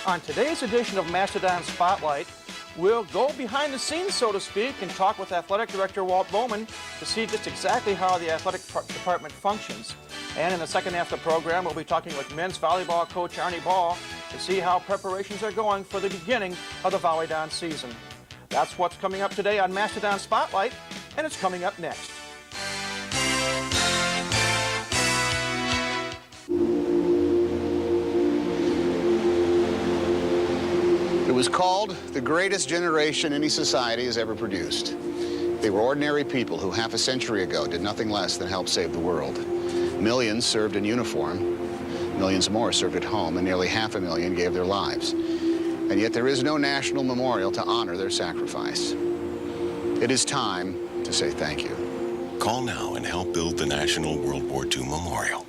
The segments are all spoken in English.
On today's edition of Mastodon Spotlight, we'll go behind the scenes, so to speak, and talk with Athletic Director Walt Bowman to see just exactly how the athletic department functions. And in the second half of the program, we'll be talking with men's volleyball coach Arnie Ball to see how preparations are going for the beginning of the Volleydon season. That's what's coming up today on Mastodon Spotlight, and it's coming up next. It was called the greatest generation any society has ever produced. They were ordinary people who half a century ago did nothing less than help save the world. Millions served in uniform, millions more served at home, and nearly 500,000 gave their lives. And yet there is no national memorial to honor their sacrifice. It is time to say thank you. Call now and help build the National World War II Memorial.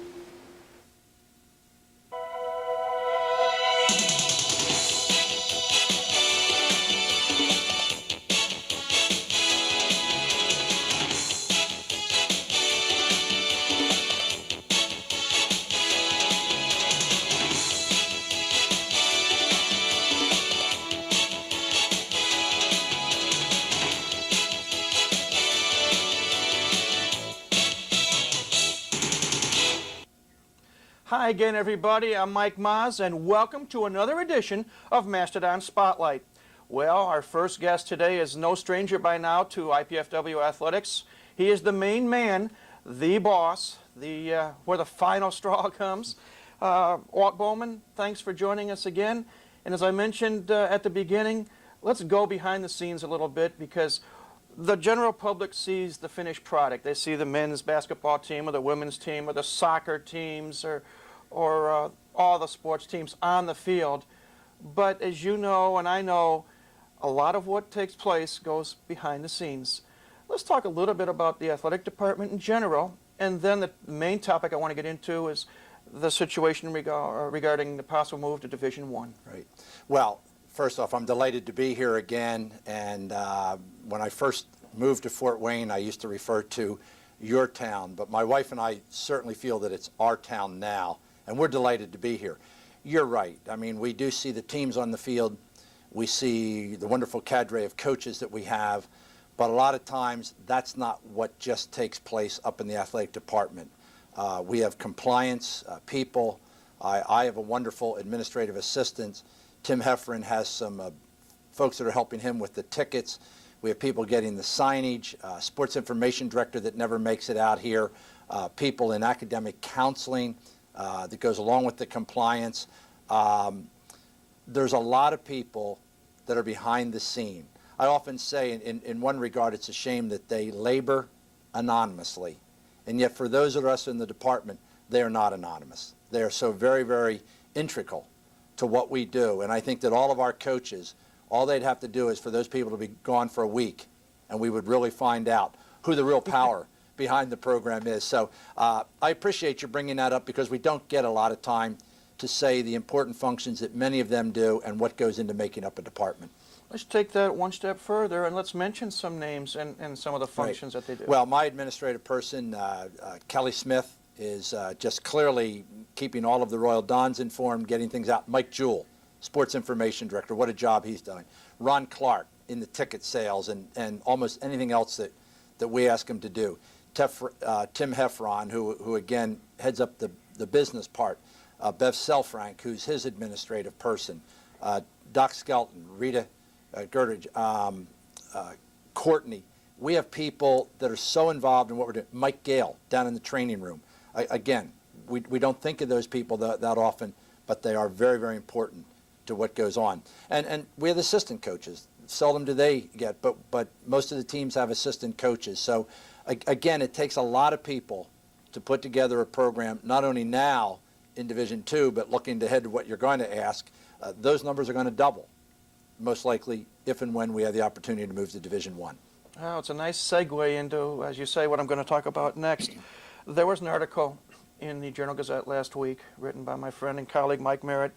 Hi again, everybody. I'm Mike Maz, and welcome to another edition of Mastodon Spotlight. Well, our first guest today is no stranger by now to IPFW Athletics. He is the main man, the boss, where the final straw comes. Walt Bowman, thanks for joining us again. And as I mentioned at the beginning, let's go behind the scenes a little bit, because the general public sees the finished product. They see the men's basketball team or the women's team or the soccer teams or all the sports teams on the field. But as you know and I know, a lot of what takes place goes behind the scenes. Let's talk a little bit about the athletic department in general, and then the main topic I want to get into is the situation regarding the possible move to Division I. Right. Well, first off, I'm delighted to be here again, and when I first moved to Fort Wayne, I used to refer to your town, but my wife and I certainly feel that it's our town now, and we're delighted to be here. You're right. I mean, we do see the teams on the field. We see the wonderful cadre of coaches that we have, but a lot of times that's not what just takes place up in the athletic department. We have compliance people. I have a wonderful administrative assistant. Tim Heffron has some folks that are helping him with the tickets. We have people getting the signage, sports information director that never makes it out here, people in academic counseling that goes along with the compliance. There's a lot of people that are behind the scene. I often say in one regard it's a shame that they labor anonymously, and yet for those of us in the department, they are not anonymous. They are so very, very integral to what we do, and I think that all of our coaches, all they'd have to do is for those people to be gone for a week, and we would really find out who the real power behind the program is. So I appreciate you bringing that up, because we don't get a lot of time to say the important functions that many of them do and what goes into making up a department. Let's take that one step further, and let's mention some names and some of the functions that they do. Well, my administrative person, Kelly Smith, is just clearly keeping all of the Royal Dons informed, getting things out. Mike Jewell, sports information director, what a job he's doing. Ron Clark in the ticket sales and almost anything else that we ask him to do. Tim Heffron, who again heads up the business part. Bev Selfrank, who's his administrative person. Doc Skelton, Rita Gertage, Courtney. We have people that are so involved in what we're doing. Mike Gale down in the training room. Again, we don't think of those people that often, but they are very, very important to what goes on. And we have assistant coaches. Seldom do they get, but most of the teams have assistant coaches. So again, it takes a lot of people to put together a program, not only now in Division II, but looking ahead to what you're going to ask. Those numbers are going to double, most likely, if and when we have the opportunity to move to Division I. Oh, it's a nice segue into, as you say, what I'm going to talk about next. There was an article in the Journal-Gazette last week written by my friend and colleague Mike Merritt,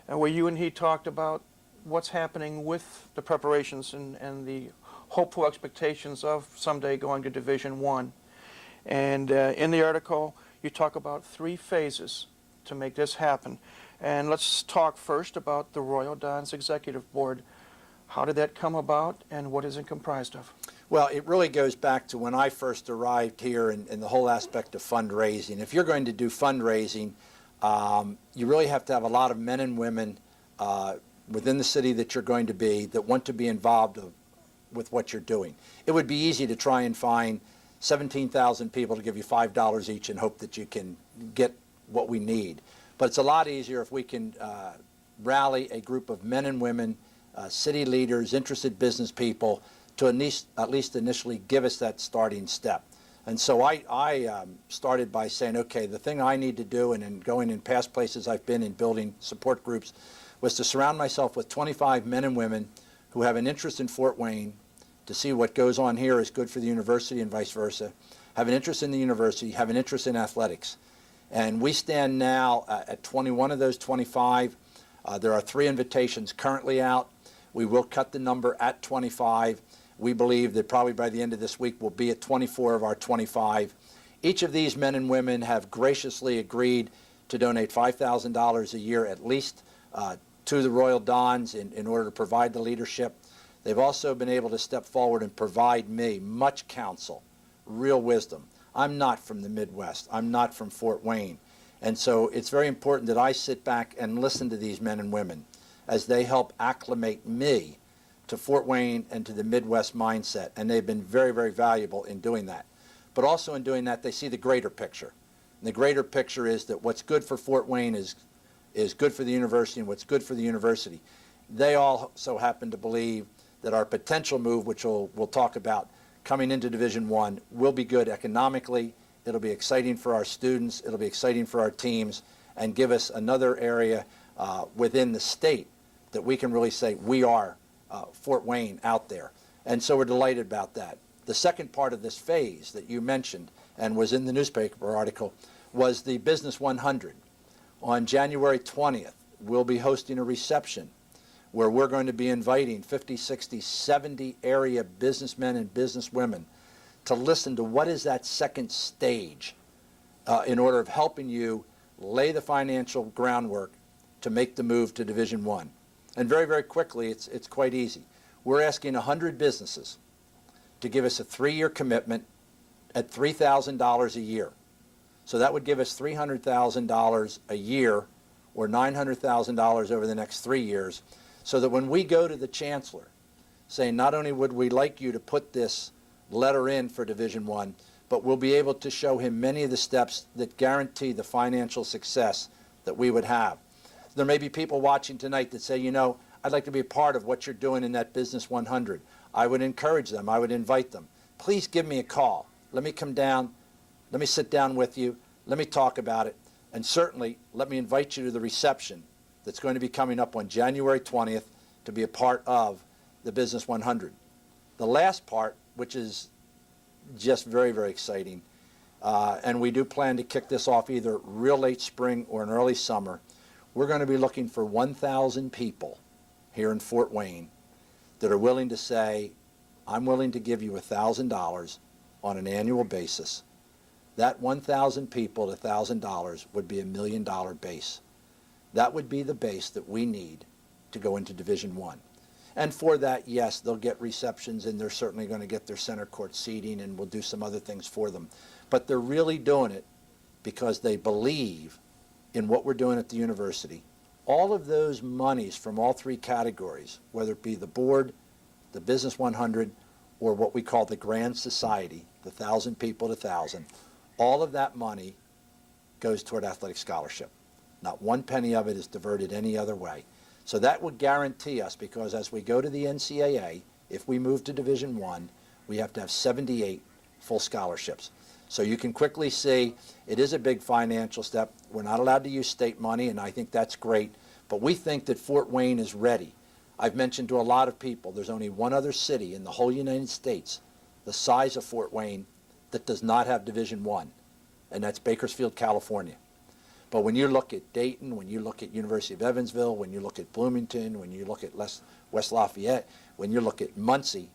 where you and he talked about what's happening with the preparations and the hopeful expectations of someday going to Division I. And in the article, you talk about 3 phases to make this happen. And let's talk first about the Royal Dons Executive Board. How did that come about, and what is it comprised of? Well, it really goes back to when I first arrived here and the whole aspect of fundraising. If you're going to do fundraising, you really have to have a lot of men and women within the city that you're going to be that want to be involved with what you're doing. It would be easy to try and find 17,000 people to give you $5 each and hope that you can get what we need. But it's a lot easier if we can rally a group of men and women, city leaders, interested business people, to at least initially give us that starting step. And so I started by saying, okay, the thing I need to do, and in going in past places I've been in building support groups, was to surround myself with 25 men and women who have an interest in Fort Wayne, to see what goes on here is good for the university and vice versa, have an interest in the university, have an interest in athletics. And we stand now at 21 of those 25. There are 3 invitations currently out. We will cut the number at 25. We believe that probably by the end of this week we'll be at 24 of our 25. Each of these men and women have graciously agreed to donate $5,000 a year at least to the Royal Dons in order to provide the leadership. They've also been able to step forward and provide me much counsel, real wisdom. I'm not from the Midwest. I'm not from Fort Wayne. And so it's very important that I sit back and listen to these men and women as they help acclimate me to Fort Wayne and to the Midwest mindset. And they've been very, very valuable in doing that. But also in doing that, they see the greater picture. And the greater picture is that what's good for Fort Wayne is good for the university, and what's good for the university. They also happen to believe that our potential move, which we'll talk about, coming into Division I, will be good economically. It'll be exciting for our students. It'll be exciting for our teams, and give us another area within the state that we can really say we are Fort Wayne out there. And so we're delighted about that. The second part of this phase that you mentioned and was in the newspaper article was the Business 100. On January 20th, we'll be hosting a reception where we're going to be inviting 50, 60, 70 area businessmen and businesswomen to listen to what is that second stage in order of helping you lay the financial groundwork to make the move to Division I. And very, very quickly, it's quite easy. We're asking 100 businesses to give us a 3-year commitment at $3,000 a year. So that would give us $300,000 a year, or $900,000 over the next 3 years, so that when we go to the chancellor saying not only would we like you to put this letter in for Division I, but we'll be able to show him many of the steps that guarantee the financial success that we would have. There may be people watching tonight that say, you know, I'd like to be a part of what you're doing in that Business 100. I would encourage them. I would invite them. Please give me a call. Let me come down. Let me sit down with you. Let me talk about it. And certainly, let me invite you to the reception that's going to be coming up on January 20th to be a part of the Business 100. The last part, which is just very, very exciting, and we do plan to kick this off either real late spring or an early summer, we're going to be looking for 1,000 people here in Fort Wayne that are willing to say, I'm willing to give you $1,000 on an annual basis. That 1,000 people at $1,000 would be $1 million base. That would be the base that we need to go into Division I. And for that, yes, they'll get receptions, and they're certainly going to get their center court seating, and we'll do some other things for them. But they're really doing it because they believe in what we're doing at the university. All of those monies from all 3 categories, whether it be the board, the Business 100, or what we call the Grand Society, the 1,000 people to 1,000, all of that money goes toward athletic scholarship. Not one penny of it is diverted any other way. So that would guarantee us, because as we go to the NCAA, if we move to Division I, we have to have 78 full scholarships. So you can quickly see it is a big financial step. We're not allowed to use state money, and I think that's great. But we think that Fort Wayne is ready. I've mentioned to a lot of people, there's only one other city in the whole United States the size of Fort Wayne that does not have Division I, and that's Bakersfield, California. But when you look at Dayton, when you look at University of Evansville, when you look at Bloomington, when you look at West Lafayette, when you look at Muncie,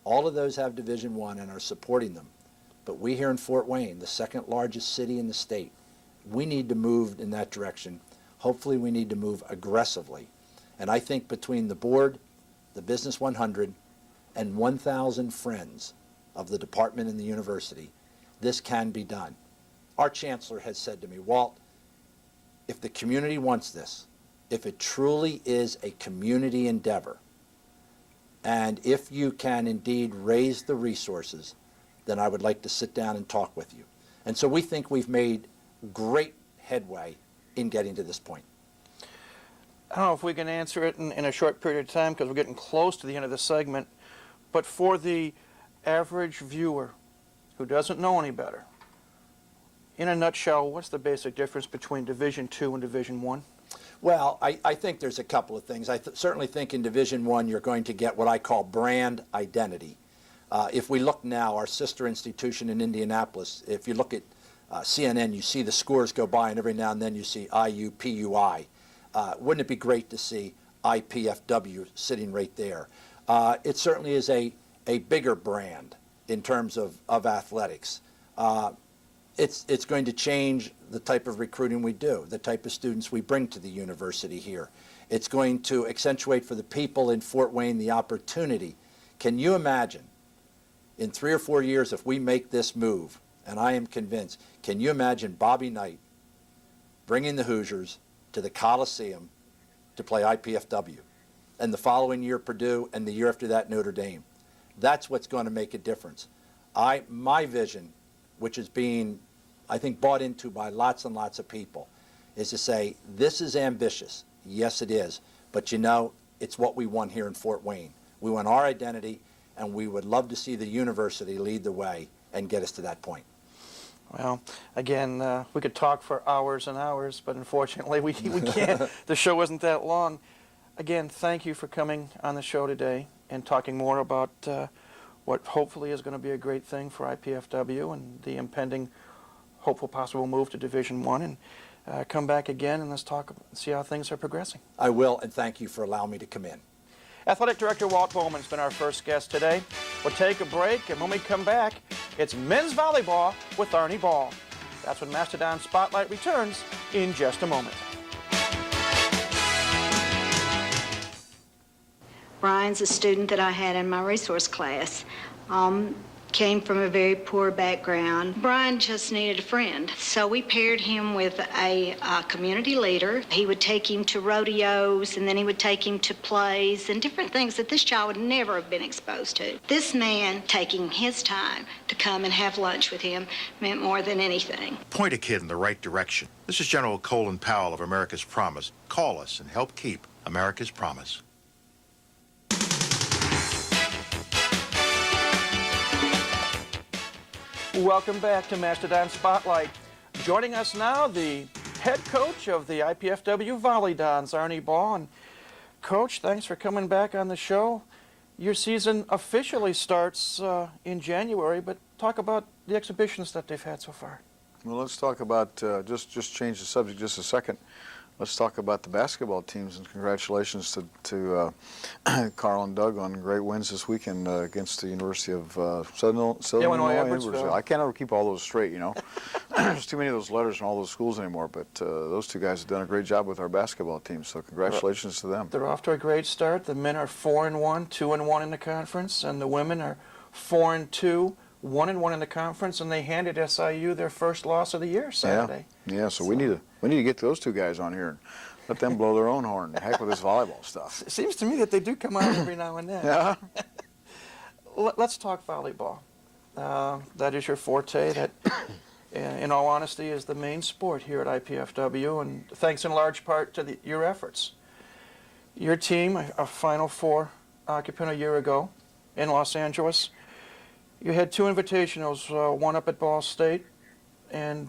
all of those have Division I and are supporting them. But we here in Fort Wayne, the second largest city in the state, we need to move in that direction. Hopefully we need to move aggressively. And I think between the board, the Business 100, and 1,000 friends of the department and the university, this can be done. Our chancellor has said to me, Walt, if the community wants this, if it truly is a community endeavor, and if you can indeed raise the resources, then I would like to sit down and talk with you. And so we think we've made great headway in getting to this point. I don't know if we can answer it in a short period of time because we're getting close to the end of the segment, but for the average viewer who doesn't know any better, in a nutshell, what's the basic difference between Division II and Division I? Well, I think there's a couple of things. I certainly think in Division I you're going to get what I call brand identity. If we look now, our sister institution in Indianapolis, if you look at CNN, you see the scores go by, and every now and then you see IUPUI. Wouldn't it be great to see IPFW sitting right there? It certainly is a bigger brand in terms of athletics. It's going to change the type of recruiting we do, the type of students we bring to the university here. It's going to accentuate for the people in Fort Wayne the opportunity. Can you imagine in 3 or 4 years if we make this move, and I am convinced, can you imagine Bobby Knight bringing the Hoosiers to the Coliseum to play IPFW, and the following year Purdue, and the year after that Notre Dame? That's what's going to make a difference. My vision, which is being, I think, bought into by lots and lots of people, is to say, this is ambitious. Yes, it is. But you know, it's what we want here in Fort Wayne. We want our identity, and we would love to see the university lead the way and get us to that point. Well, again, we could talk for hours and hours, but unfortunately we can't. The show isn't that long. Again, thank you for coming on the show today and talking more about what hopefully is going to be a great thing for IPFW and the impending hopeful possible move to Division I. And come back again and let's talk, see how things are progressing. I will, and thank you for allowing me to come in. Athletic Director Walt Bowman's been our first guest today. We'll take a break, and when we come back, it's men's volleyball with Arnie Ball. That's when Mastodon Spotlight returns in just a moment. Brian's a student that I had in my resource class. Came from a very poor background. Brian just needed a friend, so we paired him with a community leader. He would take him to rodeos, and then he would take him to plays and different things that this child would never have been exposed to. This man taking his time to come and have lunch with him meant more than anything. Point a kid in the right direction. This is General Colin Powell of America's Promise. Call us and help keep America's Promise. Welcome back to Mastodon Spotlight. Joining us now, the head coach of the IPFW Volleydons, Arnie Ball. And Coach, thanks for coming back on the show. Your season officially starts in January, but talk about the exhibitions that they've had so far. Well, let's talk about, just change the subject just a second. Let's talk about the basketball teams, and congratulations to Carl and Doug on great wins this weekend against the University of Southern Illinois University. I can't ever keep all those straight, you know. There's too many of those letters in all those schools anymore, but those two guys have done a great job with our basketball team, so congratulations to them. They're off to a great start. The men are 4-1, 2-1 in the conference, and the women are 4-2, 1-1 in the conference, and they handed SIU their first loss of the year Saturday. Yeah. So we need to get those two guys on here and let them blow their own horn. The heck with this volleyball stuff. It seems to me that they do come out every now and then. Yeah. Let's talk volleyball. That is your forte. That, in all honesty, is the main sport here at IPFW, and thanks in large part to your efforts. Your team, a Final Four occupant a year ago in Los Angeles. You had 2 invitationals, one up at Ball State and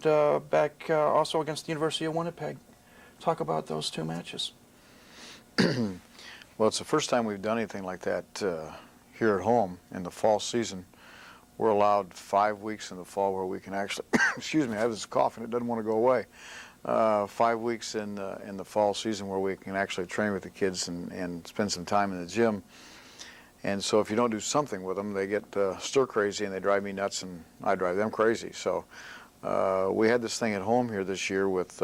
back also against the University of Winnipeg. Talk about those 2 matches. Well, it's the first time we've done anything like that here at home in the fall season. We're allowed 5 weeks in the fall where we can actually, excuse me, I have this cough and it doesn't want to go away. 5 weeks in the fall season where we can actually train with the kids and spend some time in the gym. And so if you don't do something with them, they get stir crazy and they drive me nuts and I drive them crazy. So we had this thing at home here this year with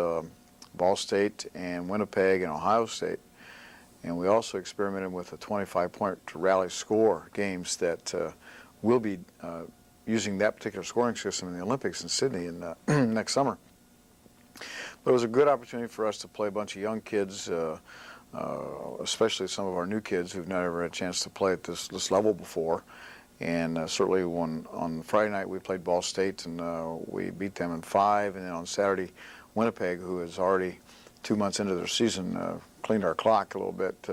Ball State and Winnipeg and Ohio State. And we also experimented with the 25-point rally score games that will be using that particular scoring system in the Olympics in Sydney in next summer. But it was a good opportunity for us to play a bunch of young kids, especially some of our new kids who've never had a chance to play at this level before. And certainly on Friday night we played Ball State and we beat them in 5. And then on Saturday, Winnipeg, who is already 2 months into their season, cleaned our clock a little bit.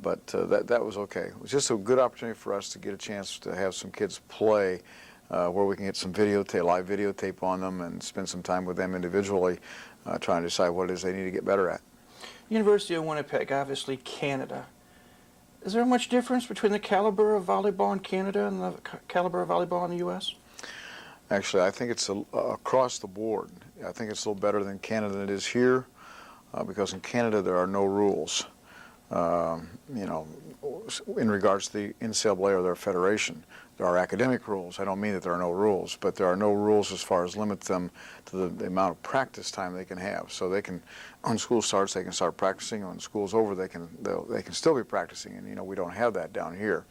But that was okay. It was just a good opportunity for us to get a chance to have some kids play where we can get some live videotape on them and spend some time with them individually trying to decide what it is they need to get better at. University of Winnipeg, obviously Canada. Is there much difference between the caliber of volleyball in Canada and the caliber of volleyball in the U.S.? Actually, I think it's across the board. I think it's a little better than Canada than it is here because in Canada there are no rules. You know, in regards to the NCAA or their federation. There are academic rules. I don't mean that there are no rules, but there are no rules as far as limit them to the amount of practice time they can have. So they can, when school starts, they can start practicing. When school's over, they can still be practicing. And you know, we don't have that down here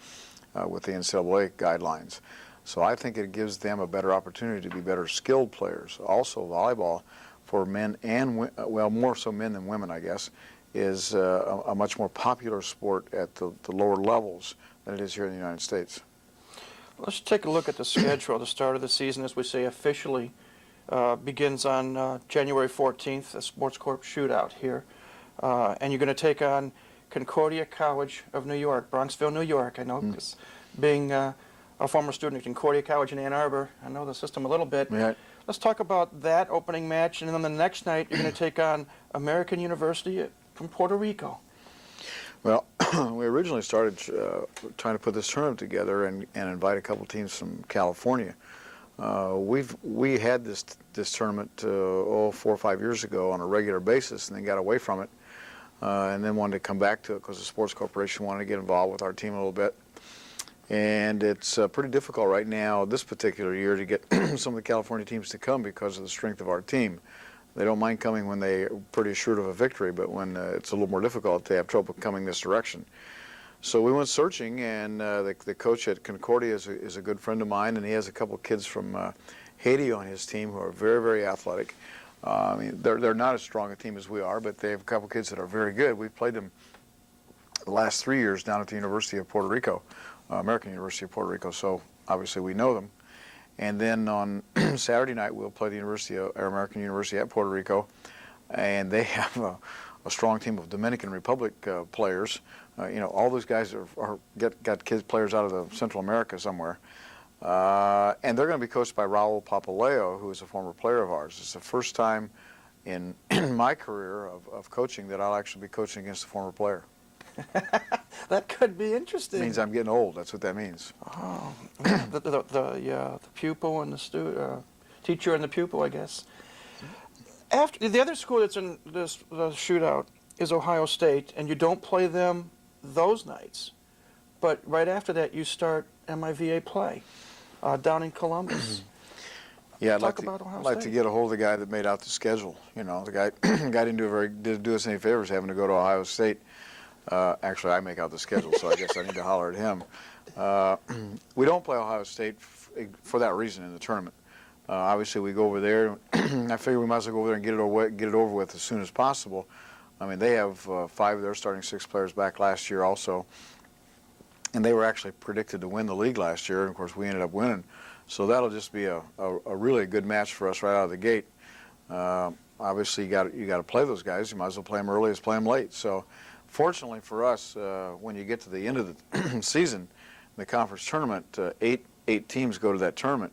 with the NCAA guidelines. So I think it gives them a better opportunity to be better skilled players. Also, volleyball for men and well, more so men than women, I guess, is a much more popular sport at the lower levels than it is here in the United States. Let's take a look at the schedule. The start of the season, as we say officially, begins on January 14th, the Sports Corp shootout here. And you're going to take on Concordia College of New York, Bronxville, New York. I know, because being a former student at Concordia College in Ann Arbor, I know the system a little bit. Yeah. Let's talk about that opening match, and then the next night you're going to take on American University from Puerto Rico. Well, we originally started trying to put this tournament together and invite a couple teams from California. We had this tournament 4 or 5 years ago on a regular basis, and then got away from it, and then wanted to come back to it because the Sports Corporation wanted to get involved with our team a little bit. And it's pretty difficult right now this particular year to get some of the California teams to come because of the strength of our team. They don't mind coming when they're pretty assured of a victory, but when it's a little more difficult, they have trouble coming this direction. So we went searching, and the coach at Concordia is a good friend of mine, and he has a couple kids from Haiti on his team who are very, very athletic. I mean, they're not as strong a team as we are, but they have a couple kids that are very good. We've played them the last 3 years down at the University of Puerto Rico, American University of Puerto Rico, so obviously we know them. And then on Saturday night, we'll play the American University at Puerto Rico, and they have a strong team of Dominican Republic players. You know, all those guys got kids players out of the Central America somewhere, and they're going to be coached by Raul Papaleo, who is a former player of ours. It's the first time in my career of coaching that I'll actually be coaching against a former player. That could be interesting. It means I'm getting old. That's what that means. Oh, the pupil and the teacher and the pupil, I guess. After the other school that's in the shootout is Ohio State, and you don't play them those nights, but right after that you start MIVA play down in Columbus. Yeah, Talk about Ohio I'd like to State. get a hold of the guy that made out the schedule. You know, the guy didn't do us any favors having to go to Ohio State. Actually, I make out the schedule, so I guess I need to holler at him. We don't play Ohio State for that reason in the tournament. Obviously, we go over there. I figure we might as well go over there and get it over with as soon as possible. I mean, they have 5 of their starting 6 players back last year also, and they were actually predicted to win the league last year, and of course we ended up winning. So that'll just be a really good match for us right out of the gate. Obviously, you got to play those guys. You might as well play them early as play them late. So fortunately for us, when you get to the end of the season, the conference tournament, 8 teams go to that tournament.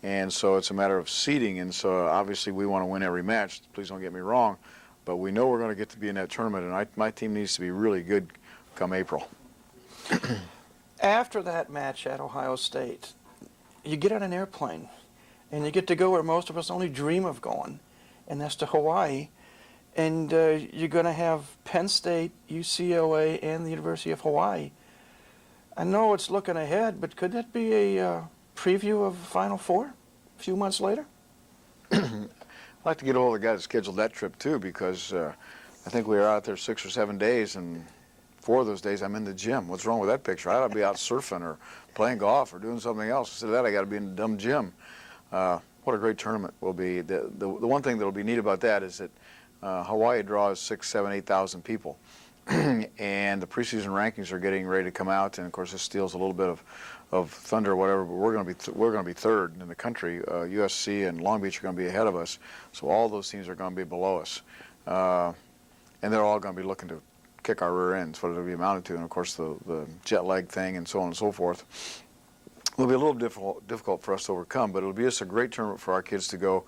And so it's a matter of seeding, and so obviously we want to win every match. Please don't get me wrong, but we know we're going to get to be in that tournament, and my team needs to be really good come April. After that match at Ohio State, you get on an airplane, and you get to go where most of us only dream of going, and that's to Hawaii. And you're going to have Penn State, UCLA, and the University of Hawaii. I know it's looking ahead, but could that be a preview of Final Four a few months later? like to get a hold of the guy that scheduled that trip too, because I think we were out there 6 or 7 days, and 4 of those days I'm in the gym. What's wrong with that picture? I ought to be out surfing or playing golf or doing something else. Instead of that, I got to be in the dumb gym. What a great tournament will be. The one thing that will be neat about that is that Hawaii draws 6, 7, 8,000 people. And the preseason rankings are getting ready to come out, and of course this steals a little bit of thunder or whatever, but we're going to be third in the country. USC and Long Beach are going to be ahead of us, so all those teams are going to be below us, and they're all going to be looking to kick our rear ends, what it'll be amounted to, and of course the jet lag thing and so on and so forth will be a little difficult for us to overcome, but it'll be just a great tournament for our kids to go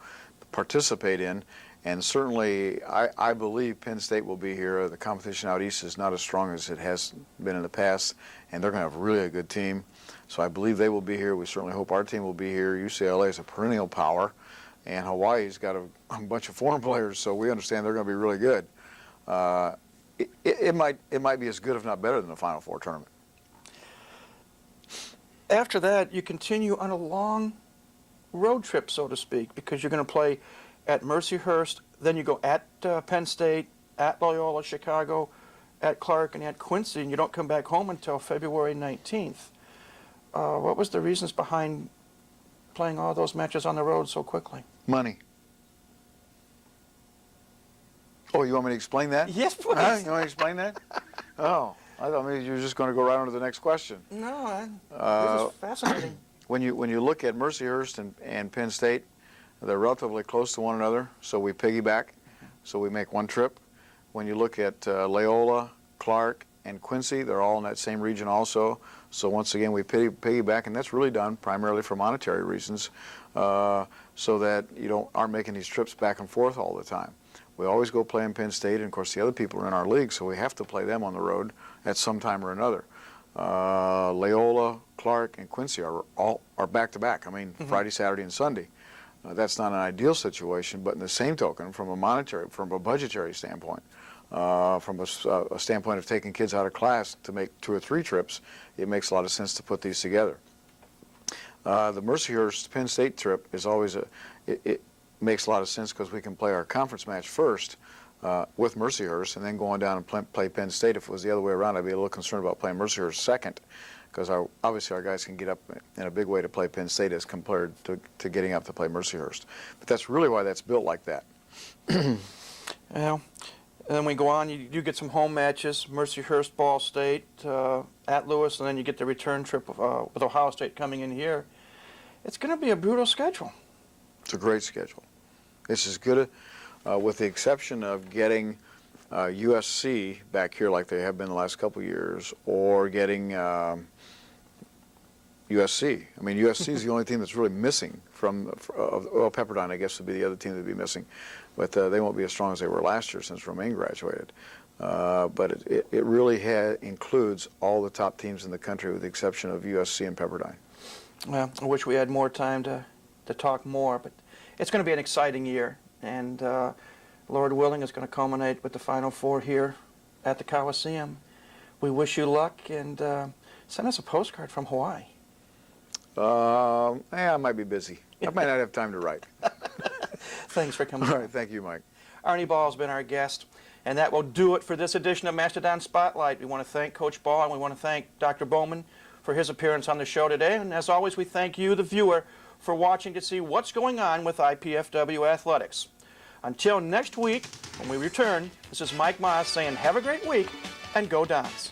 participate in. And certainly, I believe Penn State will be here. The competition out east is not as strong as it has been in the past, and they're going to have really a good team. So I believe they will be here. We certainly hope our team will be here. UCLA is a perennial power, and Hawaii's got a bunch of foreign players, so we understand they're going to be really good. It might be as good, if not better, than the Final Four tournament. After that, you continue on a long road trip, so to speak, because you're going to play at Mercyhurst, then you go at Penn State, at Loyola Chicago, at Clark, and at Quincy, and you don't come back home until February 19th. What was the reasons behind playing all those matches on the road so quickly? Money. Oh, you want me to explain that? Yes, please. You want to explain that? Oh, I thought maybe you were just going to go right on to the next question. No, this is fascinating. When you look at Mercyhurst and Penn State, they're relatively close to one another, so we piggyback, so we make one trip. When you look at Loyola, Clark, and Quincy, they're all in that same region also. So once again, we piggyback, and that's really done primarily for monetary reasons, so that you aren't making these trips back and forth all the time. We always go play in Penn State, and of course the other people are in our league, so we have to play them on the road at some time or another. Loyola, Clark, and Quincy are back to back. I mean, Friday, Saturday, and Sunday. That's not an ideal situation, but in the same token, from a budgetary standpoint, from a standpoint of taking kids out of class to make 2 or 3 trips, it makes a lot of sense to put these together. The Mercyhurst Penn State trip is always it makes a lot of sense because we can play our conference match first with Mercyhurst and then go on down and play Penn State. If it was the other way around, I'd be a little concerned about playing Mercyhurst second, because obviously our guys can get up in a big way to play Penn State as compared to getting up to play Mercyhurst. But that's really why that's built like that. Well, and then we go on, you do get some home matches, Mercyhurst, Ball State, at Lewis, and then you get the return trip with Ohio State coming in here. It's going to be a brutal schedule. It's a great schedule. It's as good, with the exception of getting USC back here like they have been the last couple of years, or getting USC. I mean, USC is the only team that's really missing well, Pepperdine, I guess, would be the other team that would be missing. But they won't be as strong as they were last year since Romaine graduated. But it really includes all the top teams in the country with the exception of USC and Pepperdine. Well, I wish we had more time to talk more, but it's going to be an exciting year. And Lord willing, it's going to culminate with the Final Four here at the Coliseum. We wish you luck, and send us a postcard from Hawaii. I might be busy. I might not have time to write. Thanks for coming. All right, thank you, Mike. Arnie Ball has been our guest, and that will do it for this edition of Mastodon Spotlight. We want to thank Coach Ball, and we want to thank Dr. Bowman for his appearance on the show today. And as always, we thank you, the viewer, for watching to see what's going on with IPFW athletics. Until next week, when we return, this is Mike Moss saying have a great week, and go Dons.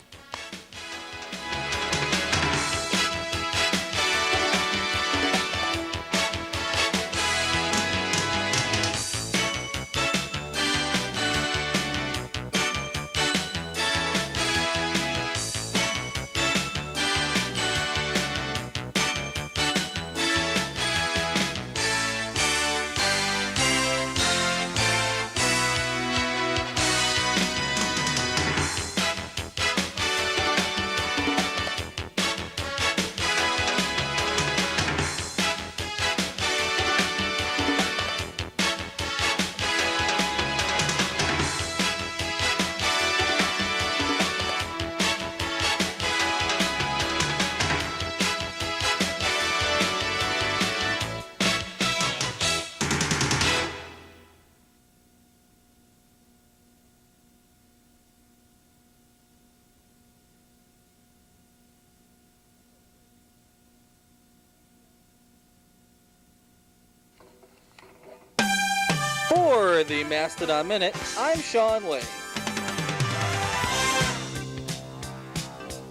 For the Mastodon Minute, I'm Sean Lee.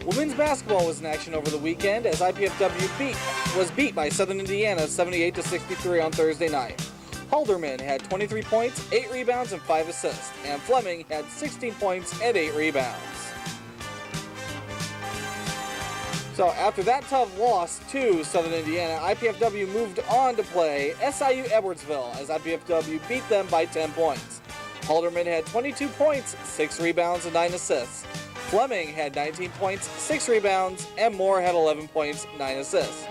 Women's basketball was in action over the weekend as IPFW was beat by Southern Indiana 78-63 on Thursday night. Halderman had 23 points, 8 rebounds, and 5 assists, and Fleming had 16 points and 8 rebounds. So after that tough loss to Southern Indiana, IPFW moved on to play SIU Edwardsville as IPFW beat them by 10 points. Halderman had 22 points, 6 rebounds, and 9 assists. Fleming had 19 points, 6 rebounds, and Moore had 11 points, 9 assists.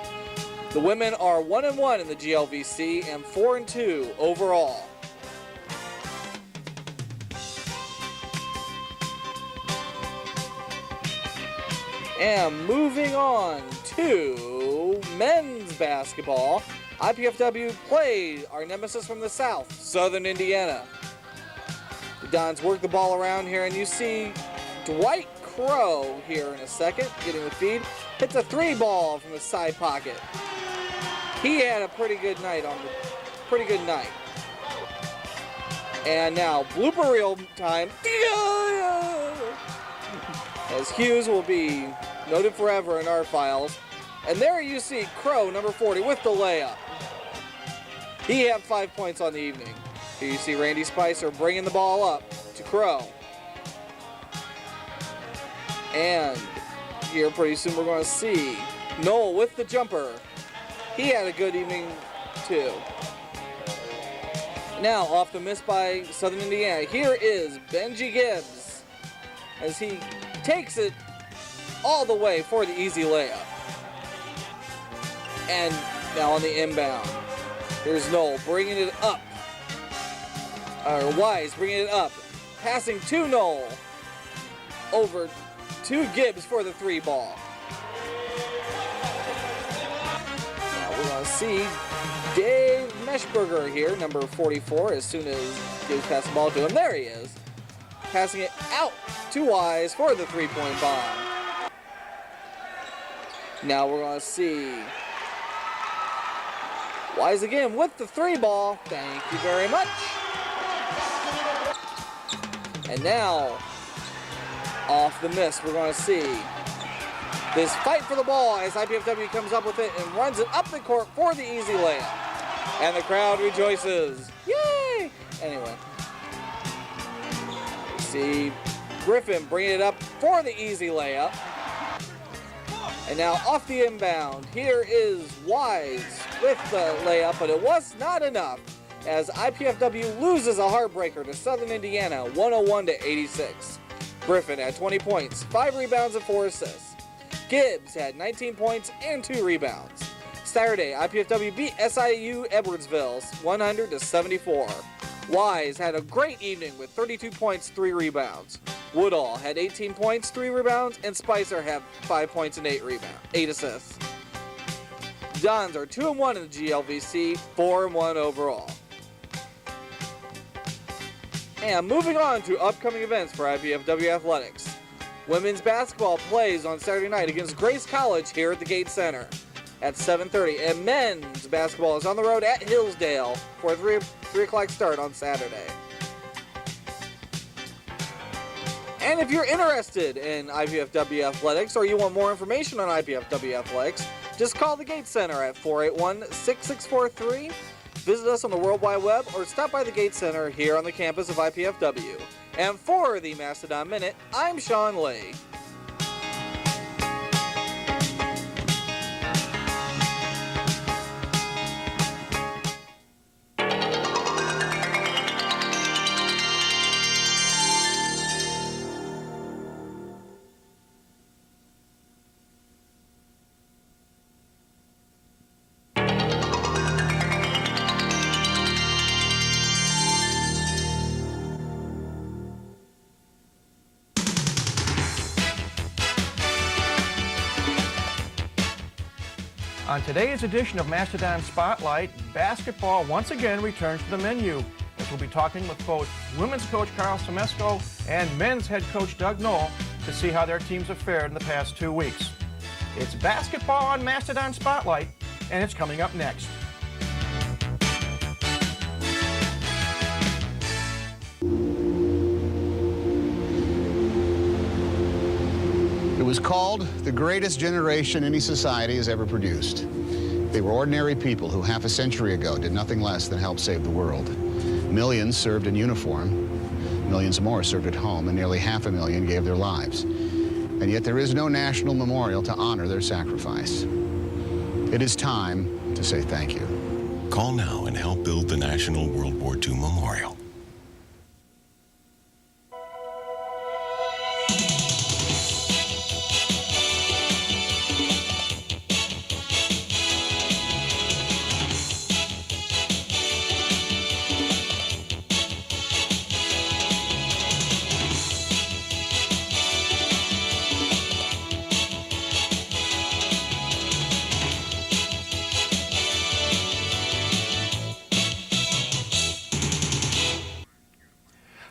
The women are 1-1 in the GLVC and 4-2 overall. And moving on to men's basketball, IPFW played our nemesis from the south, Southern Indiana. The Dons work the ball around here, and you see Dwight Crow here in a second, getting the feed. Hits a 3 ball from the side pocket. He had a pretty good night. And now blooper reel time. As Hughes will be noted forever in our files. And there you see Crow, number 40, with the layup. He had 5 points on the evening. Here you see Randy Spicer bringing the ball up to Crow. And here pretty soon we're going to see Noel with the jumper. He had a good evening too. Now off the miss by Southern Indiana. Here is Benji Gibbs as he takes it all the way for the easy layup. And now on the inbound. Here's Noel bringing it up. Wise bringing it up. Passing to Noel. Over to Gibbs for the 3 ball. Now we're going to see Dave Meshberger here, number 44, as soon as Gibbs passes the ball to him. There he is. Passing it out to Wise for the 3-point bomb. Now we're going to see Wise again with the 3 ball. Thank you very much. And now, off the miss, we're going to see this fight for the ball as IPFW comes up with it and runs it up the court for the easy layup. And the crowd rejoices. Yay! Anyway, see Griffin bringing it up for the easy layup. And now off the inbound, here is Wise with the layup, but it was not enough as IPFW loses a heartbreaker to Southern Indiana, 101-86. Griffin had 20 points, 5 rebounds, and 4 assists. Gibbs had 19 points and 2 rebounds. Saturday, IPFW beat SIU Edwardsville 100-74. Wise had a great evening with 32 points, 3 rebounds. Woodall had 18 points, 3 rebounds, and Spicer had 5 points and 8 assists. Dons are 2-1 in the GLVC, 4-1 overall. And moving on to upcoming events for IPFW Athletics. Women's basketball plays on Saturday night against Grace College here at the Gate Center at 7:30. And men's basketball is on the road at Hillsdale for a 3 o'clock start on Saturday. And if you're interested in IPFW Athletics or you want more information on IPFW Athletics, just call the Gate Center at 481-6643. Visit us on the World Wide Web or stop by the Gate Center here on the campus of IPFW. And for the Mastodon Minute, I'm Sean Lee. On today's edition of Mastodon Spotlight, basketball once again returns to the menu, as we'll be talking with both women's coach Carl Semesco and men's head coach Doug Knoll to see how their teams have fared in the past 2 weeks. It's basketball on Mastodon Spotlight, and it's coming up next. was called the greatest generation any society has ever produced. They were ordinary people who half a century ago did nothing less than help save the world. Millions served in uniform, millions more served at home, and nearly 500,000 gave their lives. And yet there is no national memorial to honor their sacrifice. It is time to say thank you. Call now and help build the National World War II Memorial.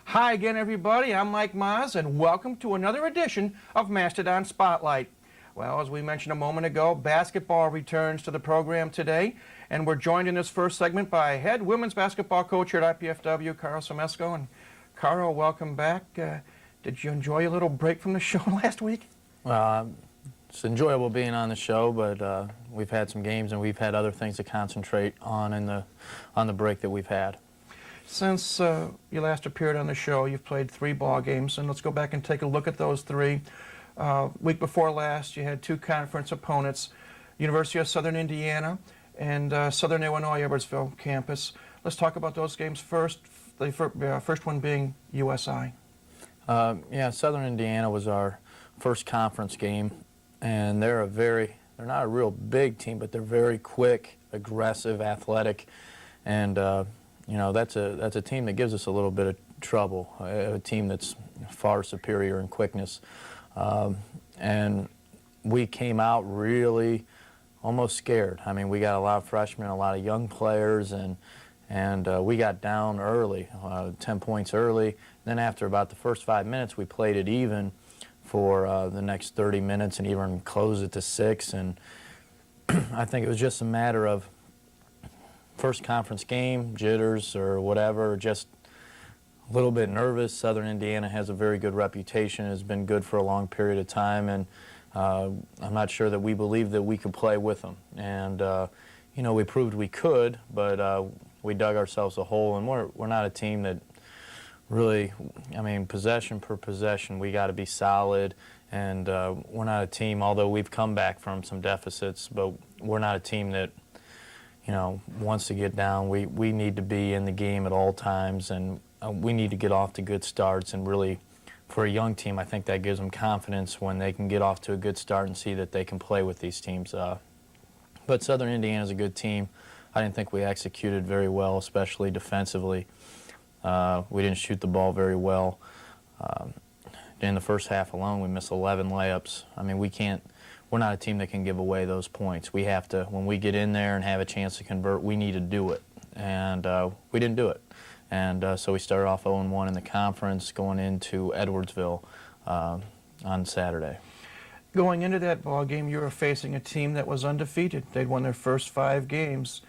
Hi again, everybody. I'm Mike Maz, and welcome to another edition of Mastodon Spotlight. Well, as we mentioned a moment ago, basketball returns to the program today, and we're joined in this first segment by head women's basketball coach here at IPFW, Carl Somesco. And Carl, welcome back. Did you enjoy a little break from the show last week? It's enjoyable being on the show, but we've had some games and we've had other things to concentrate on on the break that we've had. Since you last appeared on the show, you've played 3 ball games, and let's go back and take a look at those 3. Week before last, you had 2 conference opponents, University of Southern Indiana and Southern Illinois Edwardsville campus. Let's talk about those games first. The first one being USI. Yeah, Southern Indiana was our first conference game, and they're not a real big team, but they're very quick, aggressive, athletic, and you know, that's a team that gives us a little bit of trouble, a team that's far superior in quickness. And we came out really almost scared. I mean, we got a lot of freshmen, a lot of young players, and we got down early, 10 points early. Then after about the first 5 minutes, we played it even for the next 30 minutes and even closed it to 6. And I think it was just a matter of first conference game, jitters or whatever, just a little bit nervous. Southern Indiana has a very good reputation, has been good for a long period of time, and I'm not sure that we believed that we could play with them. And, you know, we proved we could, but we dug ourselves a hole, and we're not a team that really, I mean, possession per possession, we got to be solid, and we're not a team, although we've come back from some deficits, but we're not a team that, you know, wants to get down. We need to be in the game at all times, and we need to get off to good starts. And really, for a young team, I think that gives them confidence when they can get off to a good start and see that they can play with these teams. But Southern Indiana is a good team. I didn't think we executed very well, especially defensively. We didn't shoot the ball very well. In the first half alone, we missed 11 layups. I mean, we're not a team that can give away those points. We have to, when we get in there and have a chance to convert, we need to do it. And we didn't do it. And so we started off 0-1 in the conference going into Edwardsville on Saturday. Going into that ball game, you were facing a team that was undefeated. They'd won their first 5 games.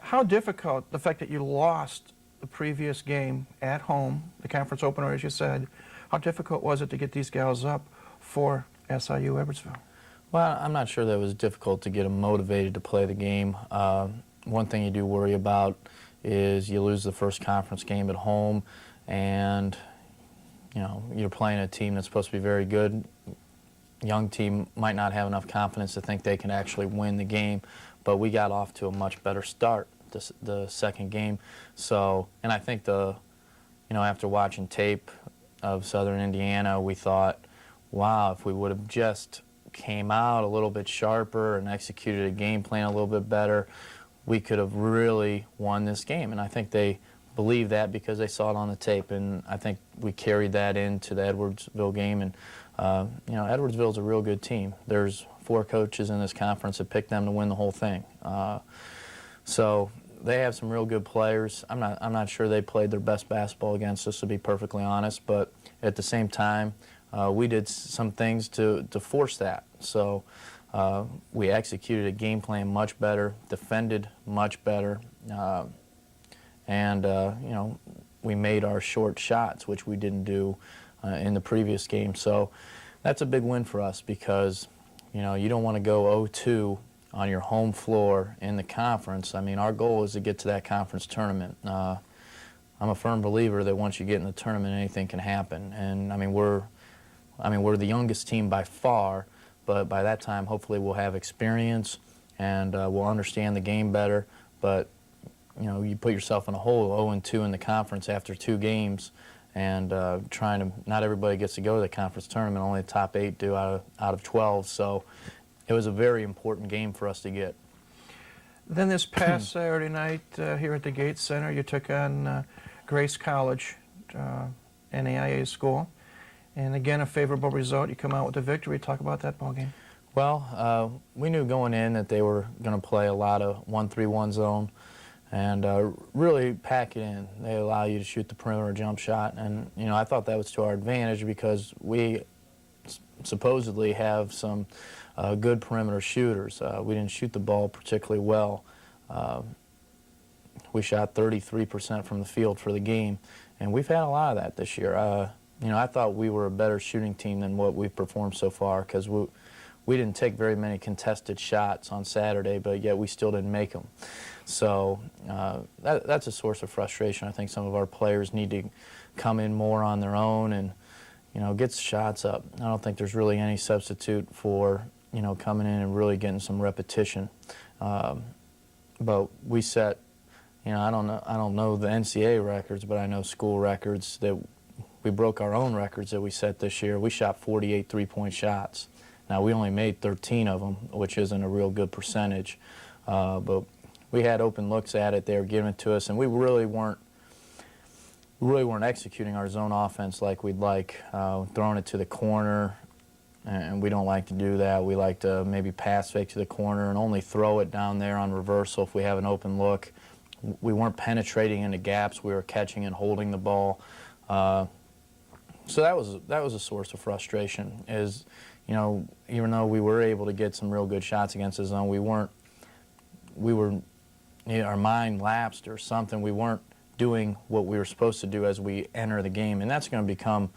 How difficult, the fact that you lost the previous game at home, the conference opener, as you said, how difficult was it to get these gals up for SIU Edwardsville? Well, I'm not sure that it was difficult to get them motivated to play the game. One thing you do worry about is you lose the first conference game at home, and you know, you're playing a team that's supposed to be very good. Young team might not have enough confidence to think they can actually win the game, but we got off to a much better start the second game. So, and I think after watching tape of Southern Indiana, we thought, wow, if we would have just came out a little bit sharper and executed a game plan a little bit better, we could have really won this game. And I think they believed that because they saw it on the tape, and I think we carried that into the Edwardsville game. And you know, Edwardsville's a real good team. There's 4 coaches in this conference that picked them to win the whole thing. So they have some real good players. I'm not sure they played their best basketball against us, to be perfectly honest, but at the same time, we did some things to force that. So we executed a game plan much better, defended much better, and you know, we made our short shots, which we didn't do in the previous game. So That's a big win for us because, you know, you don't want to go 0-2 on your home floor in the conference. I mean, our goal is to get to that conference tournament. I'm a firm believer that once you get in the tournament, anything can happen. And I mean, we're the youngest team by far, but by that time, hopefully, we'll have experience and we'll understand the game better. But you know, you put yourself in a hole 0-2 in the conference after 2 games, and not everybody gets to go to the conference tournament. Only the top 8 do out of 12. So it was a very important game for us to get. Then this past Saturday night here at the Gates Center, you took on Grace College, NAIA school, and again a favorable result. You come out with a victory. Talk about that ball game. Well, we knew going in that they were going to play a lot of 1-3-1 zone and really pack it in. They allow you to shoot the perimeter jump shot, and you know, I thought that was to our advantage because we supposedly have some good perimeter shooters. We didn't shoot the ball particularly well. We shot 33% from the field for the game, and we've had a lot of that this year. You know, I thought we were a better shooting team than what we've performed so far because we didn't take very many contested shots on Saturday, but yet we still didn't make them. So that's a source of frustration. I think some of our players need to come in more on their own and, you know, get shots up. I don't think there's really any substitute for, you know, coming in and really getting some repetition. But we set, you know, I don't know the NCAA records, but I know school records that we broke our own records that we set this year. We shot 48 three-point shots. Now, we only made 13 of them, which isn't a real good percentage. But we had open looks at it. They were giving it to us, and we really weren't executing our zone offense like we'd like, throwing it to the corner, and we don't like to do that. We like to maybe pass fake to the corner and only throw it down there on reversal if we have an open look. We weren't penetrating into gaps. We were catching and holding the ball. So that was a source of frustration. Is, you know, even though we were able to get some real good shots against the zone, we were, you know, our mind lapsed or something. We weren't doing what we were supposed to do as we enter the game, and that's going to become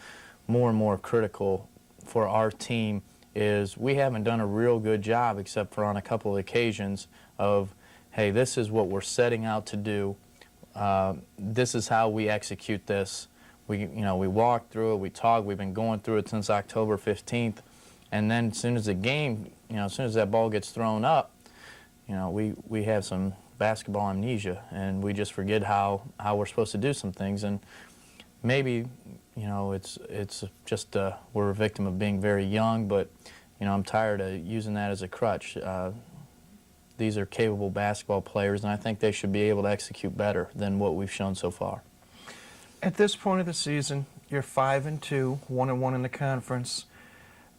more and more critical for our team. Is we haven't done a real good job, except for on a couple of occasions, of, hey, this is what we're setting out to do. This is how we execute this. We walk through it, we talk, we've been going through it since October 15th, and then as soon as the game, you know, as soon as that ball gets thrown up, you know, we have some basketball amnesia, and we just forget how we're supposed to do some things, and maybe, you know, it's just we're a victim of being very young, but, you know, I'm tired of using that as a crutch. These are capable basketball players, and I think they should be able to execute better than what we've shown so far. At this point of the season, you're 5-2, 1-1 in the conference.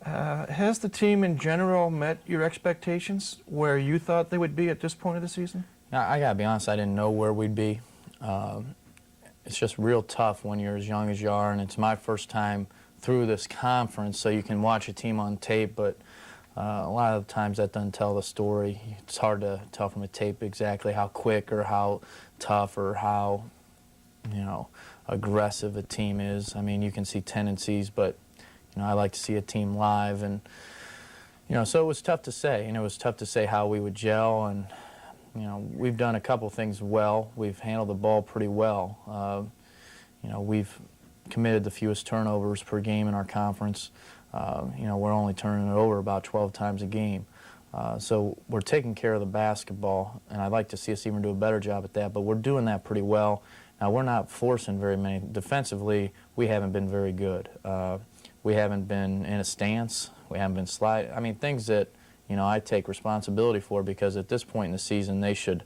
Has the team in general met your expectations where you thought they would be at this point of the season? Now, I gotta be honest, I didn't know where we'd be. It's just real tough when you're as young as you are, and it's my first time through this conference, so you can watch a team on tape, but a lot of the times that doesn't tell the story. It's hard to tell from a tape exactly how quick or how tough or how, you know, aggressive a team is. I mean, you can see tendencies, but, you know, I like to see a team live, and, you know, so it was tough to say, and it was tough to say how we would gel, and, you know, we've done a couple things well. We've handled the ball pretty well. You know, we've committed the fewest turnovers per game in our conference. You know, we're only turning it over about 12 times a game. So we're taking care of the basketball, and I'd like to see us even do a better job at that, but we're doing that pretty well. Now, we're not forcing very many. Defensively, we haven't been very good. We haven't been in a stance. We haven't been sliding. I mean, things that, you know, I take responsibility for, because at this point in the season, they should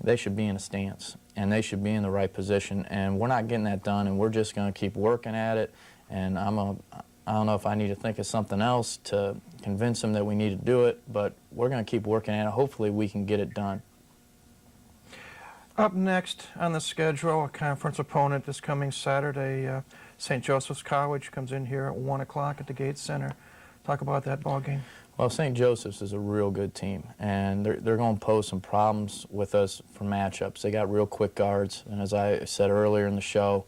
be in a stance, and they should be in the right position, and we're not getting that done, and we're just going to keep working at it, and I don't know if I need to think of something else to convince them that we need to do it, but we're going to keep working at it. Hopefully we can get it done. Up next on the schedule, a conference opponent this coming Saturday. St. Joseph's College comes in here at 1 o'clock at the Gates Center. Talk about that ball game. Well, St. Joseph's is a real good team, and they're going to pose some problems with us for matchups. They got real quick guards, and as I said earlier in the show,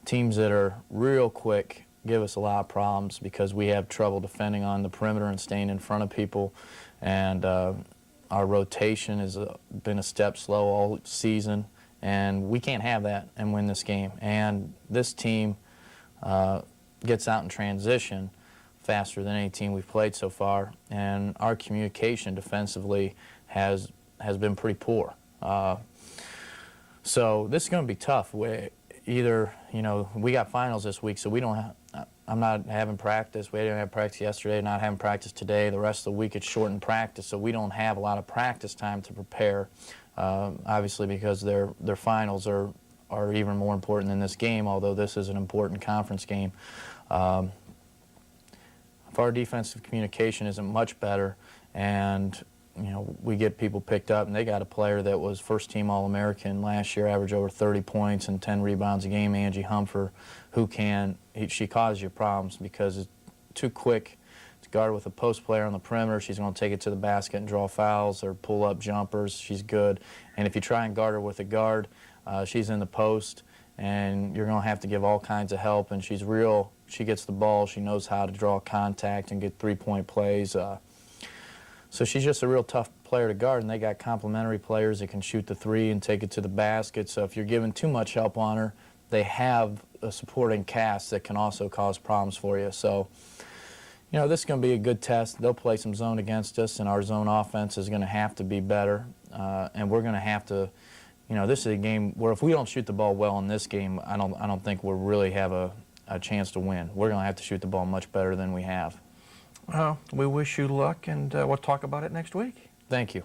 teams that are real quick give us a lot of problems because we have trouble defending on the perimeter and staying in front of people, and our rotation has been a step slow all season, and we can't have that and win this game. And this team gets out in transition faster than any team we've played so far, and our communication defensively has been pretty poor. So this is going to be tough. Either, you know, we got finals this week, so we don't have, I'm not having practice. We didn't have practice yesterday, not having practice today. The rest of the week it's shortened practice, so we don't have a lot of practice time to prepare, obviously because their finals are even more important than this game, although this is an important conference game. If our defensive communication isn't much better, and you know, we get people picked up, and they got a player that was first-team All-American last year, averaged over 30 points and 10 rebounds a game, Angie Humfer, who she causes you problems because it's too quick to guard with a post player on the perimeter. She's going to take it to the basket and draw fouls or pull up jumpers. She's good. And if you try and guard her with a guard, she's in the post, and you're going to have to give all kinds of help. And she gets the ball. She knows how to draw contact and get three-point plays. So she's just a real tough player to guard, and they got complementary players that can shoot the three and take it to the basket. So if you're giving too much help on her, they have a supporting cast that can also cause problems for you. So, you know, this is going to be a good test. They'll play some zone against us, and our zone offense is going to have to be better. And we're going to have to, you know, this is a game where if we don't shoot the ball well in this game, I don't think we'll really have a chance to win. We're going to have to shoot the ball much better than we have. We wish you luck, and we'll talk about it next week. Thank you.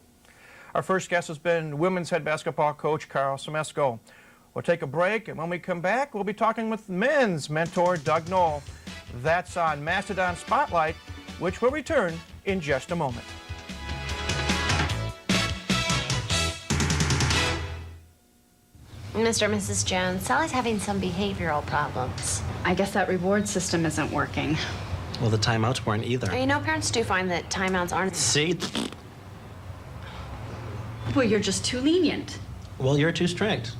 Our first guest has been women's head basketball coach Carl Semesko. We'll take a break, and when we come back, we'll be talking with men's mentor Doug Knoll. That's on Mastodon Spotlight, which will return in just a moment. Mr. and Mrs. Jones, Sally's having some behavioral problems. I guess that reward system isn't working. Well, the timeouts weren't either. You know, parents do find that timeouts aren't... See? Well, you're just too lenient. Well, you're too strict.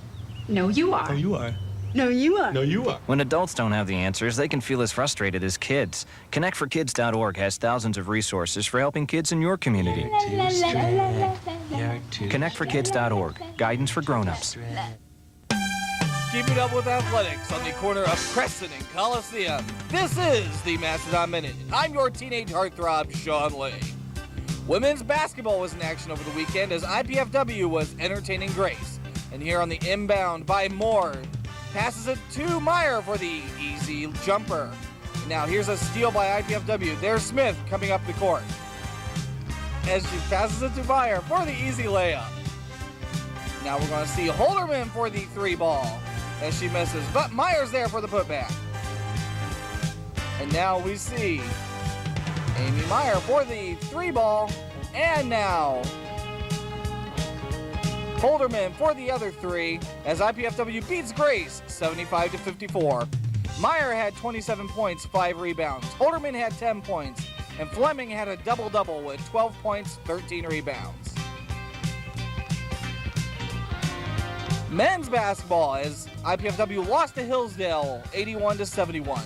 No, you are. Oh, you are. No, you are. No, you are. When adults don't have the answers, they can feel as frustrated as kids. ConnectForKids.org has thousands of resources for helping kids in your community. ConnectForKids.org, guidance for grown-ups. Keeping up with athletics on the corner of Crescent and Coliseum. This is the Mastodon Minute. I'm your teenage heartthrob, Sean Lee. Women's basketball was in action over the weekend as IPFW was entertaining Grace. And here on the inbound by Moore, passes it to Meyer for the easy jumper. Now here's a steal by IPFW. There's Smith coming up the court as she passes it to Meyer for the easy layup. Now we're going to see Holderman for the three ball as she misses, but Meyer's there for the putback. And now we see Amy Meyer for the three ball, and now Holderman for the other three as IPFW beats Grace 75-54. Meyer had 27 points, 5 rebounds. Holderman had 10 points, and Fleming had a double-double with 12 points, 13 rebounds. Men's basketball as IPFW lost to Hillsdale 81-71.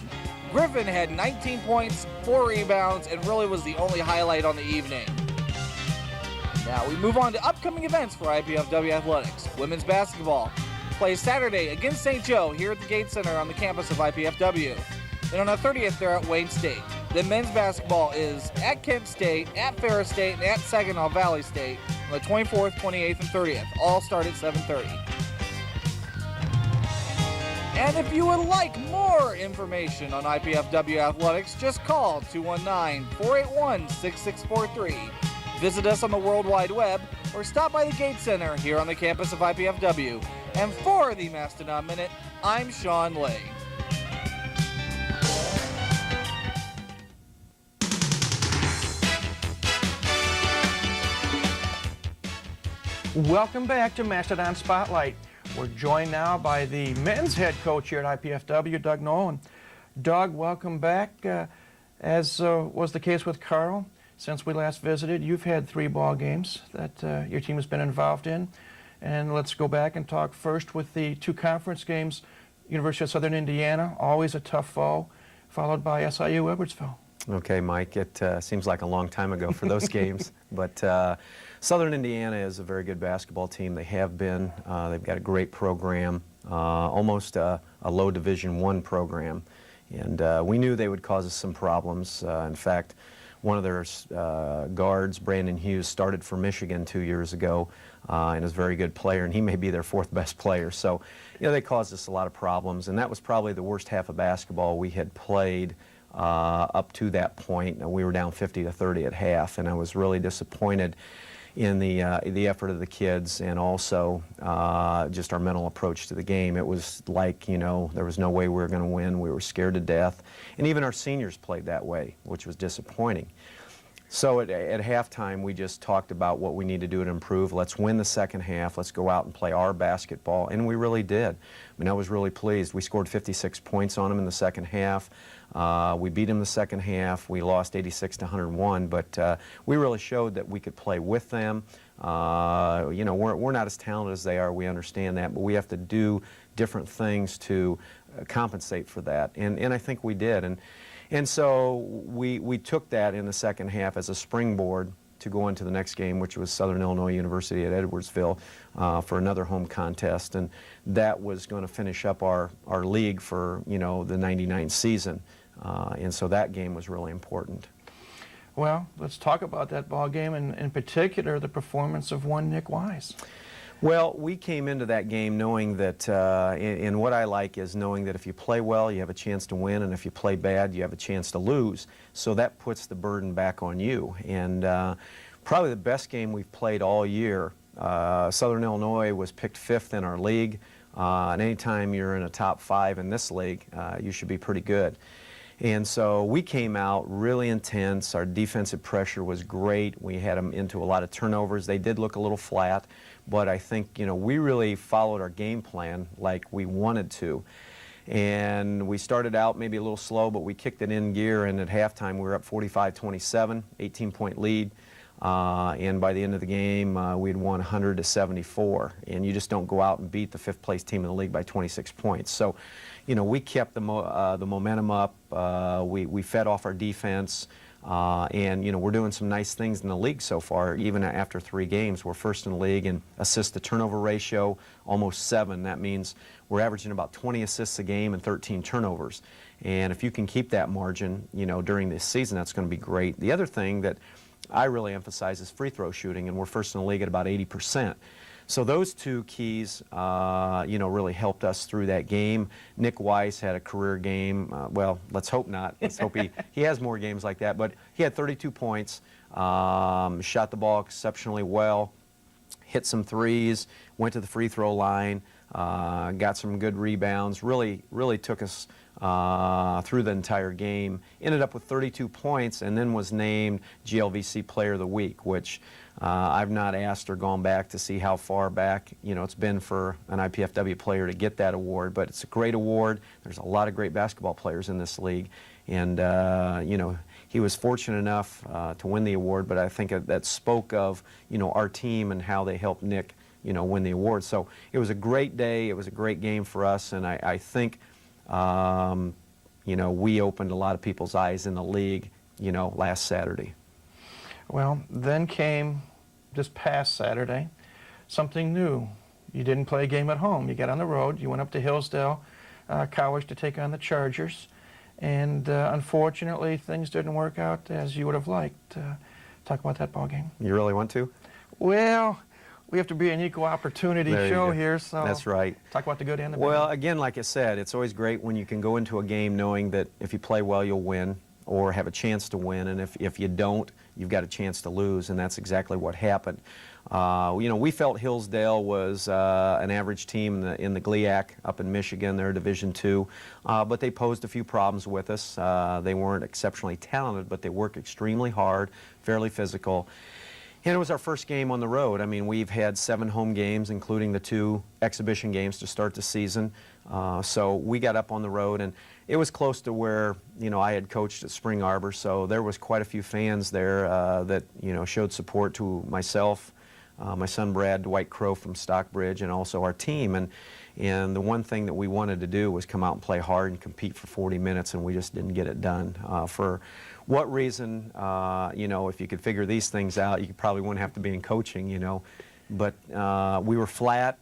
Griffin had 19 points, 4 rebounds, and really was the only highlight on the evening. Now we move on to upcoming events for IPFW Athletics. Women's basketball plays Saturday against St. Joe here at the Gate Center on the campus of IPFW. And on the 30th, they're at Wayne State. Then men's basketball is at Kent State, at Ferris State, and at Saginaw Valley State on the 24th, 28th, and 30th. All start at 7:30. And if you would like more information on IPFW Athletics, just call 219-481-6643. Visit us on the World Wide Web or stop by the Gate Center here on the campus of IPFW. And for the Mastodon Minute, I'm Sean Lay. Welcome back to Mastodon Spotlight. We're joined now by the men's head coach here at IPFW, Doug Knoll. Doug, welcome back. As was the case with Carl, since we last visited, you've had 3 ball games that your team has been involved in. And let's go back and talk first with the 2 conference games. University of Southern Indiana, always a tough foe. followed by SIU Edwardsville. Okay, Mike, it seems like a long time ago for those games, but Southern Indiana is a very good basketball team. They have been. They've got a great program, almost a low Division I program, and we knew they would cause us some problems. In fact, one of their guards, Brandon Hughes, started for Michigan 2 years ago and is a very good player, and he may be their fourth best player. So, you know, they caused us a lot of problems, and that was probably the worst half of basketball we had played up to that point. We were down 50-30 at half, and I was really disappointed in the effort of the kids and also just our mental approach to the game. It was like, you know, there was no way we were going to win. We were scared to death, and even our seniors played that way, which was disappointing. So at halftime, we just talked about what we need to do to improve. Let's win the second half. Let's go out and play our basketball, and we really did. I mean, I was really pleased. We scored 56 points on them in the second half. We beat them the second half. We lost 86-101, but we really showed that we could play with them. You know, we're not as talented as they are. We understand that, but we have to do different things to compensate for that, and I think we did. And so we took that in the second half as a springboard to go into the next game, which was Southern Illinois University at Edwardsville for another home contest, and that was going to finish up our league for, you know, the '99 season, and so that game was really important. Well, let's talk about that ball game, and in particular the performance of one Nick Wise. Well, we came into that game knowing that, and what I like is knowing that if you play well, you have a chance to win, and if you play bad, you have a chance to lose. So that puts the burden back on you. And probably the best game we've played all year. Southern Illinois was picked 5th in our league, and anytime you're in a top 5 in this league, you should be pretty good. And so we came out really intense. Our defensive pressure was great. We had them into a lot of turnovers. They did look a little flat, but I think, you know, we really followed our game plan like we wanted to. And we started out maybe a little slow, but we kicked it in gear, and at halftime we were up 45-27, 18-point lead. And by the end of the game, we'd won 100-74. And you just don't go out and beat the 5th-place team in the league by 26 points. So, you know, we kept the momentum up. We fed off our defense. And, you know, we're doing some nice things in the league so far. Even after 3 games, we're first in the league in assist-to-turnover ratio, almost 7. That means we're averaging about 20 assists a game and 13 turnovers. And if you can keep that margin, you know, during this season, that's going to be great. The other thing that I really emphasize is free throw shooting, and we're first in the league at about 80%. So those 2 keys, you know, really helped us through that game. Nick Weiss had a career game. Well, let's hope not. Let's hope he has more games like that. But he had 32 points, shot the ball exceptionally well, hit some threes, went to the free throw line, got some good rebounds, really took us through the entire game. Ended up with 32 points and then was named GLVC Player of the Week, which I've not asked or gone back to see how far back, you know, it's been for an IPFW player to get that award, but it's a great award. There's a lot of great basketball players in this league, and you know, he was fortunate enough to win the award, but I think that spoke of, you know, our team and how they helped Nick, you know, win the award. So it was a great day. It was a great game for us, and I think, you know, we opened a lot of people's eyes in the league, you know, last Saturday. Well, then came this past Saturday something new. You didn't play a game at home. You got on the road. You went up to Hillsdale College to take on the Chargers, and unfortunately things didn't work out as you would have liked. Talk about that ball game. You really want to? Well, we have to be an equal opportunity show here, so that's right. Talk about the good and the bad. Well, again, like I said, it's always great when you can go into a game knowing that if you play well, you'll win or have a chance to win, and if you don't, you've got a chance to lose, and that's exactly what happened. You know, we felt Hillsdale was an average team in the GLIAC up in Michigan. They're Division II, but they posed a few problems with us. They weren't exceptionally talented, but they work extremely hard, fairly physical. And it was our first game on the road. I mean, we've had 7 home games, including the 2 exhibition games to start the season. So we got up on the road, and it was close to where, you know, I had coached at Spring Arbor, so there was quite a few fans there that, you know, showed support to myself, my son Brad, Dwight Crow from Stockbridge, and also our team. And the one thing that we wanted to do was come out and play hard and compete for 40 minutes, and we just didn't get it done. For what reason, you know, if you could figure these things out, you probably wouldn't have to be in coaching, you know. But we were flat.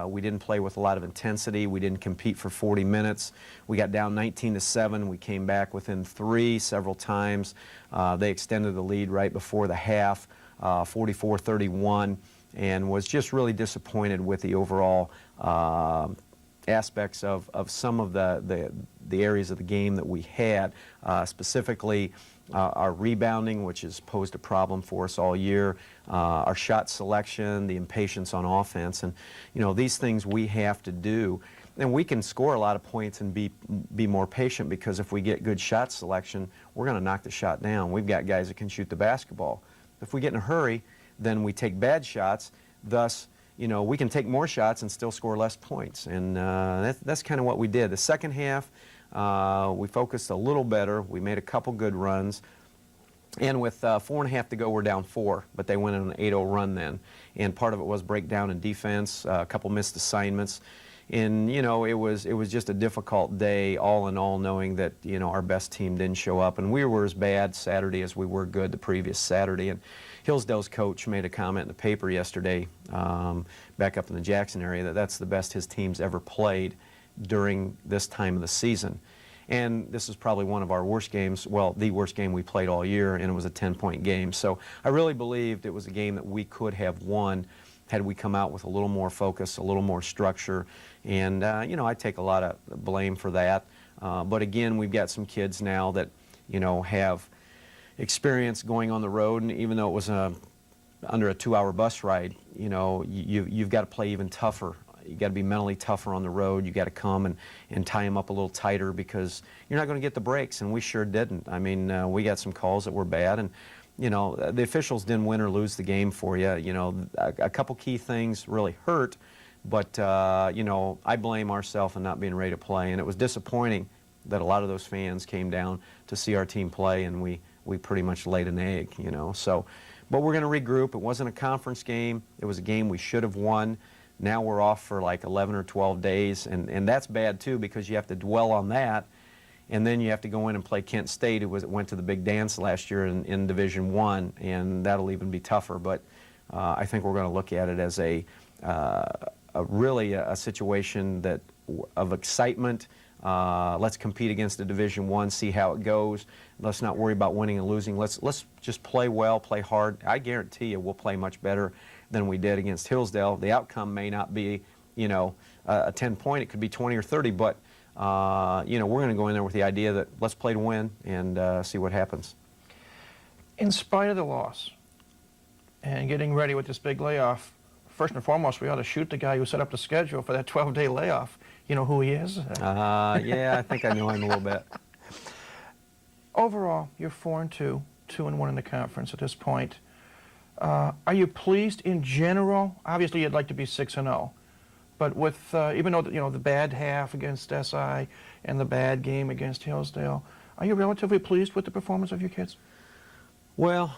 We didn't play with a lot of intensity. We didn't compete for 40 minutes. We got down 19-7. We came back within 3 several times. They extended the lead right before the half, 44-31, and was just really disappointed with the overall aspects of some of the areas of the game that we had, specifically our rebounding, which has posed a problem for us all year, our shot selection, the impatience on offense, and you know, these things we have to do. And we can score a lot of points and be more patient, because if we get good shot selection, we're going to knock the shot down. We've got guys that can shoot the basketball. If we get in a hurry, then we take bad shots. Thus, you know, we can take more shots and still score less points. And that's kind of what we did. The second half, we focused a little better. We made a couple good runs. And with 4.5 to go, we're down 4, but they went on an 8-0 run then. And part of it was breakdown in defense, a couple missed assignments. And, you know, it was just a difficult day, all in all, knowing that, you know, our best team didn't show up. And we were as bad Saturday as we were good the previous Saturday. And Hillsdale's coach made a comment in the paper yesterday, back up in the Jackson area, that that's the best his team's ever played during this time of the season. And this is probably one of our worst games, well, the worst game we played all year, and it was a 10-point game. So I really believed it was a game that we could have won had we come out with a little more focus, a little more structure. And, you know, I take a lot of blame for that. But again, we've got some kids now that, you know, have experience going on the road, and even though it was under a 2-hour bus ride, you know, you've got to play even tougher. You got to be mentally tougher on the road. You got to come and tie them up a little tighter, because you're not going to get the breaks, and we sure didn't. I mean, we got some calls that were bad, and you know, the officials didn't win or lose the game for you. You know, a couple key things really hurt, but you know, I blame ourselves in not being ready to play, and it was disappointing that a lot of those fans came down to see our team play, and we pretty much laid an egg, you know. So, but we're going to regroup. It wasn't a conference game. It was a game we should have won. Now we're off for like 11 or 12 days, and that's bad too, because you have to dwell on that, and then you have to go in and play Kent State, who went to the big dance last year in Division I, and that'll even be tougher. But I think we're going to look at it as really a situation of excitement. Let's compete against the Division I, see how it goes. Let's not worry about winning and losing. Let's just play well, play hard. I guarantee you we'll play much better than we did against Hillsdale. The outcome may not be, you know, a 10-point. It could be 20 or 30, but you know, we're going to go in there with the idea that let's play to win and see what happens. In spite of the loss and getting ready with this big layoff, first and foremost, we ought to shoot the guy who set up the schedule for that 12-day layoff. You know who he is? Yeah, I think I know him a little bit. Overall, you're 4-2, 2-1 in the conference at this point. Are you pleased in general? Obviously, you'd like to be 6-0, but with even though you know the bad half against SI and the bad game against Hillsdale, are you relatively pleased with the performance of your kids? Well,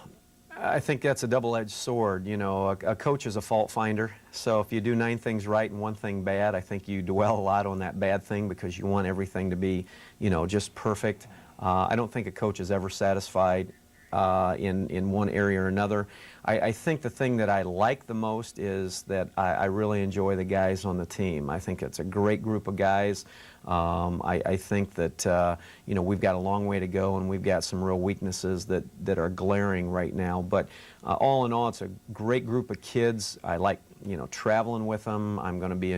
I think that's a double-edged sword. You know, a coach is a fault finder. So if you do 9 things right and 1 thing bad, I think you dwell a lot on that bad thing because you want everything to be, you know, just perfect. I don't think a coach is ever satisfied in one area or another. I think the thing that I like the most is that I really enjoy the guys on the team. I think it's a great group of guys. I think that you know, we've got a long way to go, and we've got some real weaknesses that are glaring right now. But all in all, it's a great group of kids. I like, you know, traveling with them. I'm going to be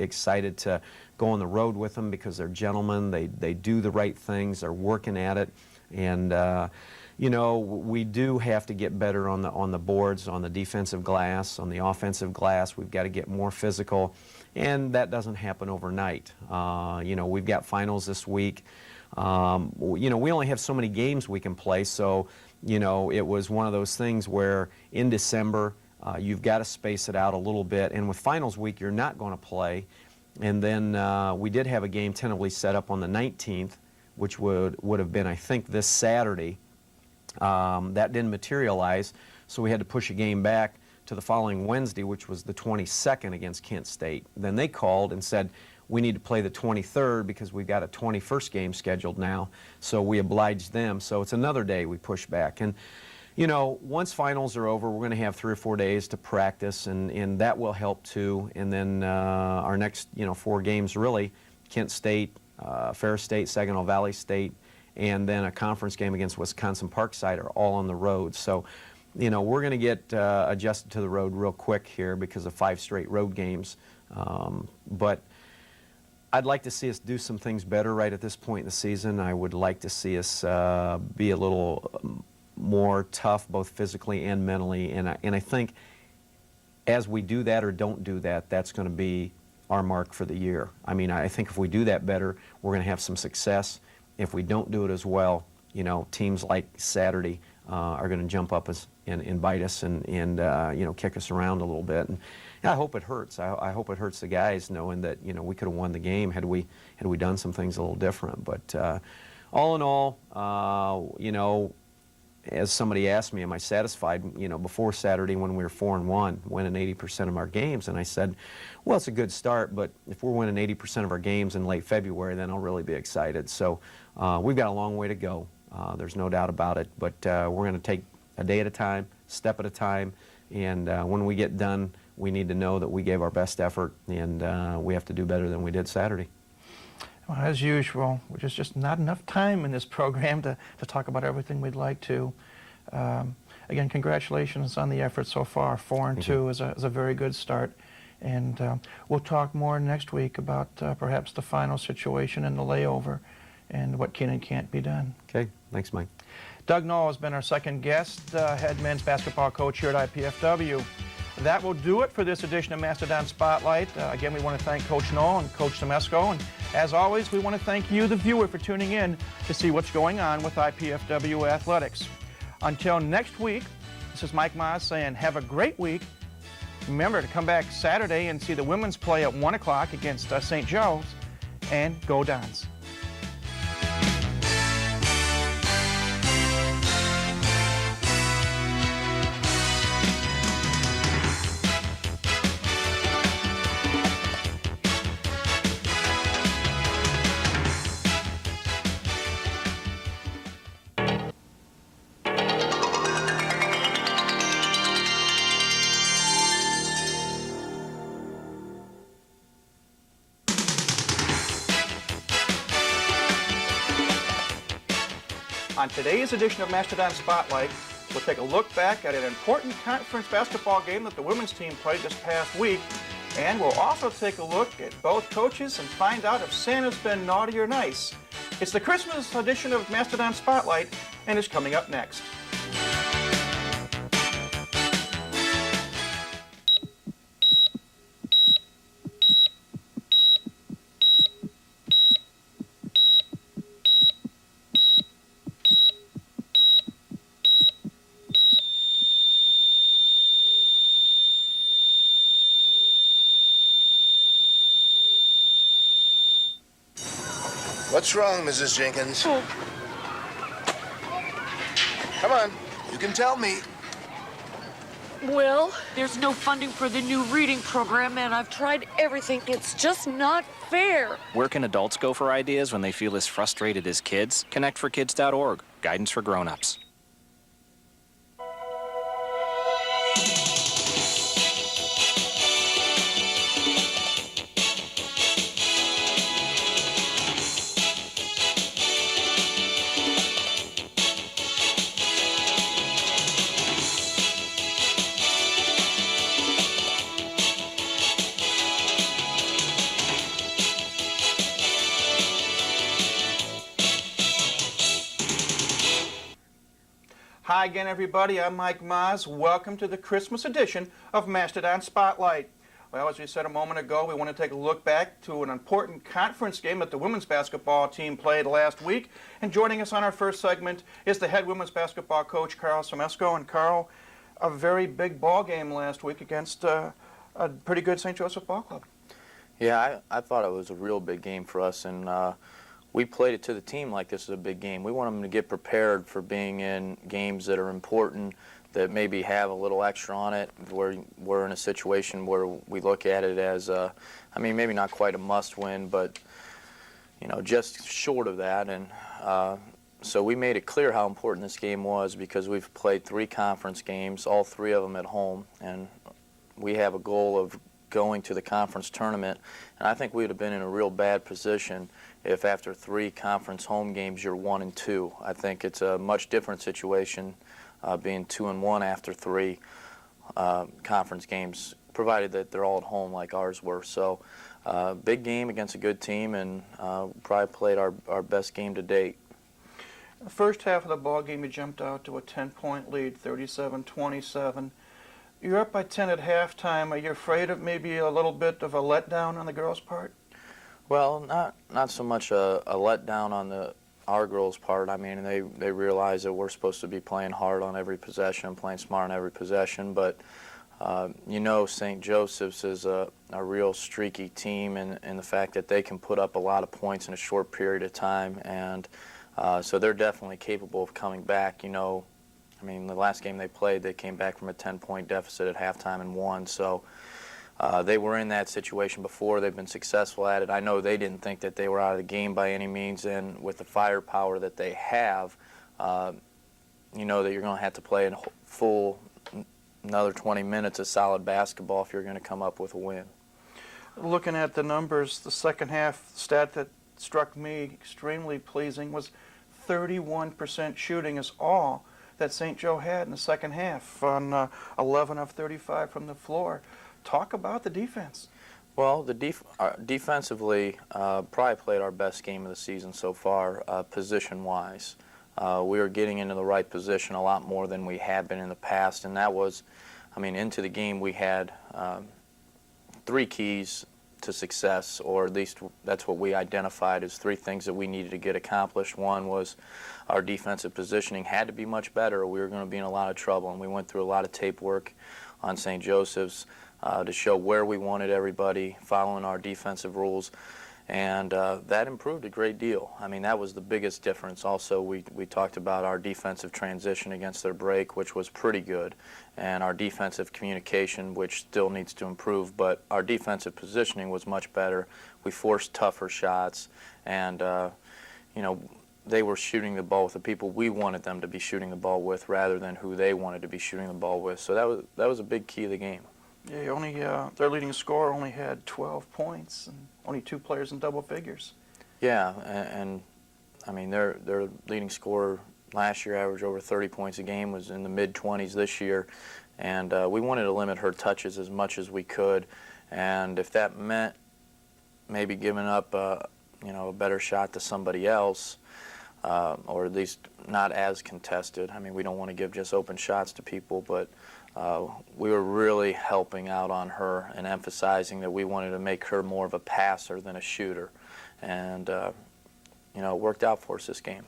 excited to go on the road with them because they're gentlemen. They do the right things. They're working at it, and you know, we do have to get better on the boards, on the defensive glass, on the offensive glass. We've got to get more physical, and that doesn't happen overnight. You know, we've got finals this week. You know, we only have so many games we can play, so, you know, it was one of those things where in December, you've got to space it out a little bit, and with finals week, you're not going to play. And then we did have a game tentatively set up on the 19th, which would have been, I think, this Saturday. That didn't materialize, so we had to push a game back to the following Wednesday, which was the 22nd against Kent State. Then they called and said, we need to play the 23rd because we've got a 21st game scheduled now. So we obliged them. So it's another day we push back. And, you know, once finals are over, we're going to have 3 or 4 days to practice, and that will help too. And then our next, 4 games really, Kent State, Ferris State, Saginaw Valley State, and then a conference game against Wisconsin Parkside are all on the road. So, we're going to get adjusted to the road real quick here because of 5 straight road games. But I'd like to see us do some things better right at this point in the season. I would like to see us be a little more tough, both physically and mentally. And I think as we do that or don't do that, that's going to be our mark for the year. I mean, I think if we do that better, we're going to have some success. If we don't do it as well, teams like Saturday are going to jump up and bite us and kick us around a little bit. And I hope it hurts. I hope it hurts the guys knowing that we could have won the game had we done some things a little different. But all in all, as somebody asked me, am I satisfied? Before Saturday when we were 4-1, winning 80% of our games, and I said, well, it's a good start, but if we're winning 80% of our games in late February, then I'll really be excited. So we've got a long way to go. There's no doubt about it. But we're going to take a day at a time, step at a time, and when we get done, we need to know that we gave our best effort, and we have to do better than we did Saturday. Well, as usual, there's just not enough time in this program to talk about everything we'd like to. Again, congratulations on the effort so far. 4-2 is a very good start. And we'll talk more next week about perhaps the final situation and the layover and what can and can't be done. Okay, thanks, Mike. Doug Knoll has been our second guest, head men's basketball coach here at IPFW. That will do it for this edition of Mastodon Spotlight. Again, we want to thank Coach Knoll and Coach Semesco. And as always, we want to thank you, the viewer, for tuning in to see what's going on with IPFW athletics. Until next week, this is Mike Maas saying have a great week. Remember to come back Saturday and see the women's play at 1 o'clock against St. Joe's. And go Dons. On today's edition of Mastodon Spotlight, we'll take a look back at an important conference basketball game that the women's team played this past week, and we'll also take a look at both coaches and find out if Santa's been naughty or nice. It's the Christmas edition of Mastodon Spotlight, and it's coming up next. What's wrong, Mrs. Jenkins? Oh. Come on, you can tell me. Well, there's no funding for the new reading program, and I've tried everything. It's just not fair. Where can adults go for ideas when they feel as frustrated as kids? ConnectForKids.org, guidance for grown-ups. Hi again, everybody. I'm Mike Maas. Welcome to the Christmas edition of Mastodon Spotlight. Well, as we said a moment ago, we want to take a look back to an important conference game that the women's basketball team played last week. And joining us on our first segment is the head women's basketball coach, Carl Semesco. And Carl, a very big ball game last week against a pretty good St. Joseph Ball Club. Yeah, I thought it was a real big game for us, and we played it to the team like this is a big game. We want them to get prepared for being in games that are important, that maybe have a little extra on it. We're in a situation where we look at it as, I mean, maybe not quite a must-win, but just short of that. And so we made it clear how important this game was because we've played 3 conference games, all 3 of them at home, and we have a goal of going to the conference tournament. And I think we would have been in a real bad position if after 3 conference home games you're 1-2. I think it's a much different situation being 2-1 after 3 conference games, provided that they're all at home like ours were. So big game against a good team, and probably played our best game to date. The first half of the ball game, you jumped out to a 10-point lead, 37-27. You're up by 10 at halftime. Are you afraid of maybe a little bit of a letdown on the girls' part? Well, not so much a letdown on our girls' part. I mean, they realize that we're supposed to be playing hard on every possession, playing smart on every possession, but St. Joseph's is a real streaky team in the fact that they can put up a lot of points in a short period of time, and so they're definitely capable of coming back. I mean, the last game they played, they came back from a 10-point deficit at halftime and won. So they were in that situation before. They've been successful at it. I know they didn't think that they were out of the game by any means, and with the firepower that they have, you know that you're going to have to play a full another 20 minutes of solid basketball if you're going to come up with a win. Looking at the numbers, the second half stat that struck me extremely pleasing was 31% shooting is all that St. Joe had in the second half on 11 of 35 from the floor. Talk about the defense. Well, defensively, probably played our best game of the season so far, position-wise. We were getting into the right position a lot more than we had been in the past, and that was, I mean, into the game we had 3 keys to success, or at least that's what we identified as 3 things that we needed to get accomplished. One was our defensive positioning had to be much better, or we were going to be in a lot of trouble, and we went through a lot of tape work on St. Joseph's to show where we wanted everybody, following our defensive rules, and that improved a great deal. I mean, that was the biggest difference. Also, we talked about our defensive transition against their break, which was pretty good, and our defensive communication, which still needs to improve, but our defensive positioning was much better. We forced tougher shots, and they were shooting the ball with the people we wanted them to be shooting the ball with rather than who they wanted to be shooting the ball with. So that was a big key of the game. Yeah, their leading scorer only had 12 points and only 2 players in double figures. Yeah, and I mean, their leading scorer last year averaged over 30 points a game, was in the mid-20s this year, and we wanted to limit her touches as much as we could, and if that meant maybe giving up a better shot to somebody else, or at least not as contested. I mean, we don't want to give just open shots to people, but we were really helping out on her and emphasizing that we wanted to make her more of a passer than a shooter. And, it worked out for us this game.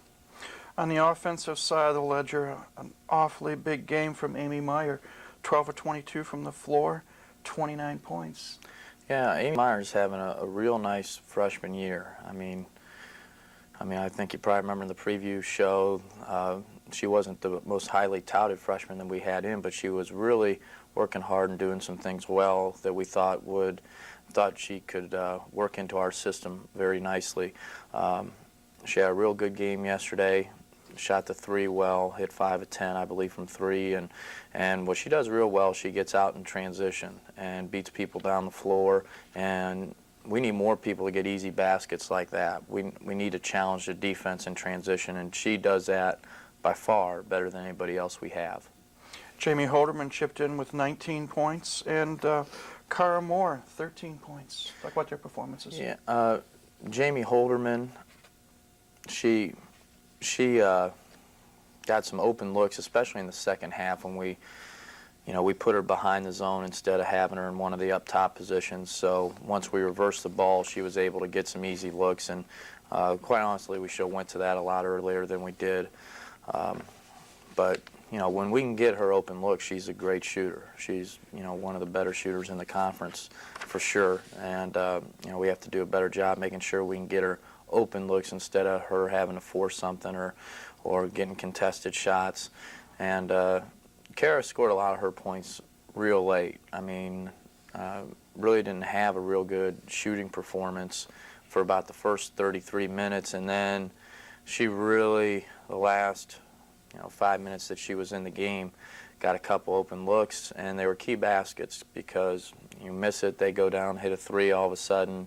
On the offensive side of the ledger, an awfully big game from Amy Meyer, 12 of 22 from the floor, 29 points. Yeah, Amy Meyer's having a real nice freshman year. I mean, I think you probably remember in the preview show, she wasn't the most highly touted freshman that we had in, but she was really working hard and doing some things well that we thought she could work into our system very nicely. She had a real good game yesterday, shot the 3 well, hit 5 of 10, I believe, from 3, and what she does real well, she gets out in transition and beats people down the floor, and we need more people to get easy baskets like that. We need to challenge the defense in transition, and she does that by far better than anybody else we have. Jamie Holderman chipped in with 19 points, and Cara Moore, 13 points. Talk about their performances. Yeah, Jamie Holderman, she got some open looks, especially in the second half when we put her behind the zone instead of having her in one of the up top positions. So once we reversed the ball, she was able to get some easy looks, and quite honestly, we should have went to that a lot earlier than we did. But when we can get her open look, she's a great shooter. She's one of the better shooters in the conference for sure, and we have to do a better job making sure we can get her open looks instead of her having to force something or getting contested shots. And Kara scored a lot of her points real late. I mean, really didn't have a real good shooting performance for about the first 33 minutes, and then she really, the last 5 minutes that she was in the game, got a couple open looks, and they were key baskets because you miss it, they go down, hit a three, all of a sudden,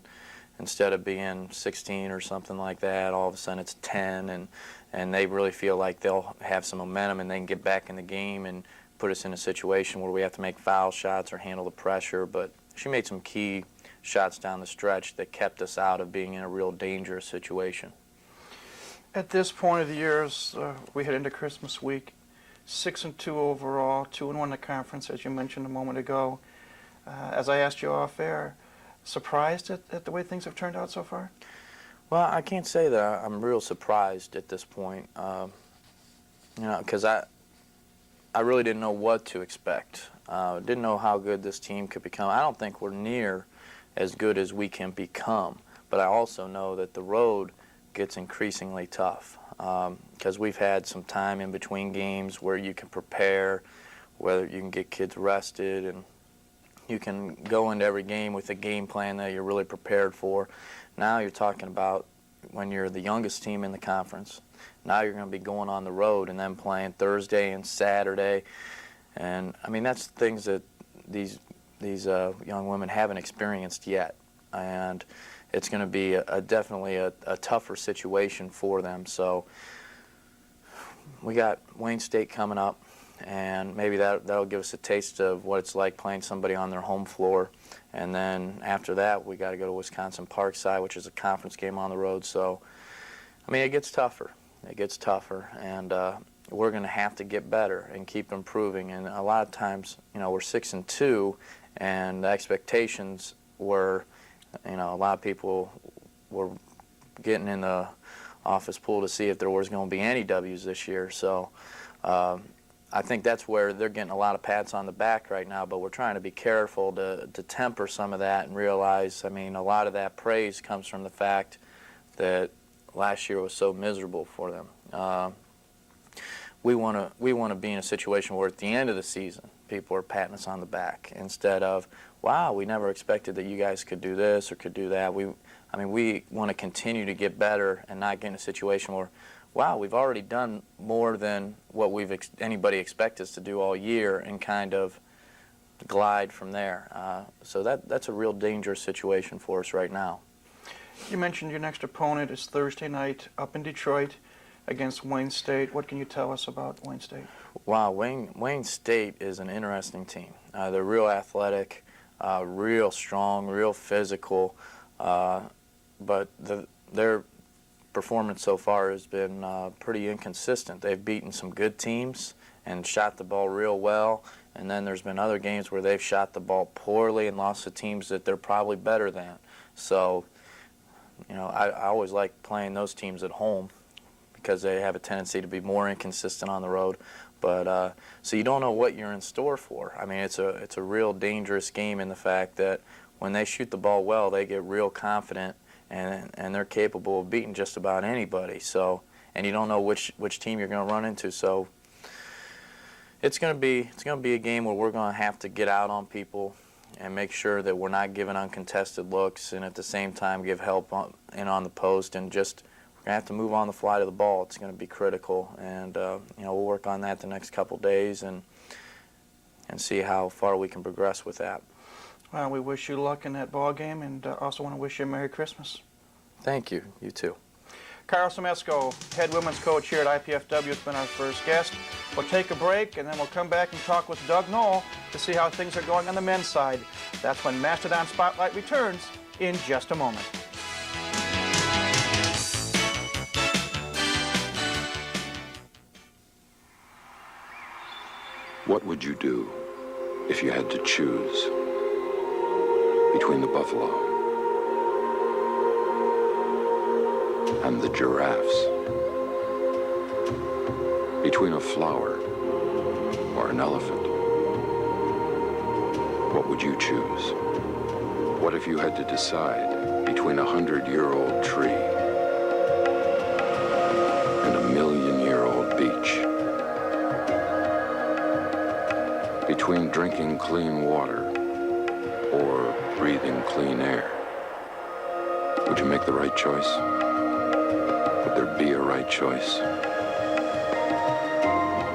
instead of being 16 or something like that, all of a sudden it's 10, and they really feel like they'll have some momentum and they can get back in the game and put us in a situation where we have to make foul shots or handle the pressure. But she made some key shots down the stretch that kept us out of being in a real dangerous situation. At this point of the year, as we head into Christmas week, 6-2 overall, 2-1 in the conference, as you mentioned a moment ago. As I asked you off air, surprised at the way things have turned out so far? Well, I can't say that I'm real surprised at this point, because I really didn't know what to expect. Didn't know how good this team could become. I don't think we're near as good as we can become, but I also know that the road gets increasingly tough because we've had some time in between games where you can prepare, whether you can get kids rested, and you can go into every game with a game plan that you're really prepared for. Now you're talking about when you're the youngest team in the conference. Now you're going to be going on the road and then playing Thursday and Saturday. And, I mean, that's things that these young women haven't experienced yet. And it's going to be definitely a tougher situation for them. So we got Wayne State coming up, and maybe that'll give us a taste of what it's like playing somebody on their home floor. And then after that, we got to go to Wisconsin Parkside, which is a conference game on the road. So, I mean, it gets tougher. It gets tougher, and we're going to have to get better and keep improving. And a lot of times, we're 6-2, and the expectations were, a lot of people were getting in the office pool to see if there was going to be any W's this year. So I think that's where they're getting a lot of pats on the back right now, but we're trying to be careful to temper some of that and realize, I mean, a lot of that praise comes from the fact that last year was so miserable for them. We want to be in a situation where at the end of the season, people are patting us on the back instead of, wow, we never expected that you guys could do this or could do that. We want to continue to get better and not get in a situation where, wow, we've already done more than what anybody expected us to do all year, and kind of glide from there. So that's a real dangerous situation for us right now. You mentioned your next opponent is Thursday night up in Detroit against Wayne State. What can you tell us about Wayne State? Wow, Wayne State is an interesting team. They're real athletic, real strong, real physical, but their performance so far has been pretty inconsistent. They've beaten some good teams and shot the ball real well, and then there's been other games where they've shot the ball poorly and lost to teams that they're probably better than. So, I always like playing those teams at home because they have a tendency to be more inconsistent on the road. But so you don't know what you're in store for. I mean, it's a real dangerous game in the fact that when they shoot the ball well, they get real confident, and they're capable of beating just about anybody. So, and you don't know which team you're going to run into. So it's going to be a game where we're going to have to get out on people and make sure that we're not giving uncontested looks, and at the same time give help on the post, and just we're going to have to move on the fly to the ball. It's going to be critical, and we'll work on that the next couple days and see how far we can progress with that. Well, we wish you luck in that ball game, and also want to wish you a Merry Christmas. Thank you. You too. Carl Semesco, head women's coach here at IPFW, has been our first guest. We'll take a break, and then we'll come back and talk with Doug Knoll to see how things are going on the men's side. That's when Mastodon Spotlight returns in just a moment. What would you do if you had to choose between the buffalo and the giraffes, between a flower or an elephant? What would you choose? What if you had to decide between a 100-year-old tree and a 1,000,000-year-old beach? Between drinking clean water or breathing clean air, would you make the right choice? Would there be a right choice?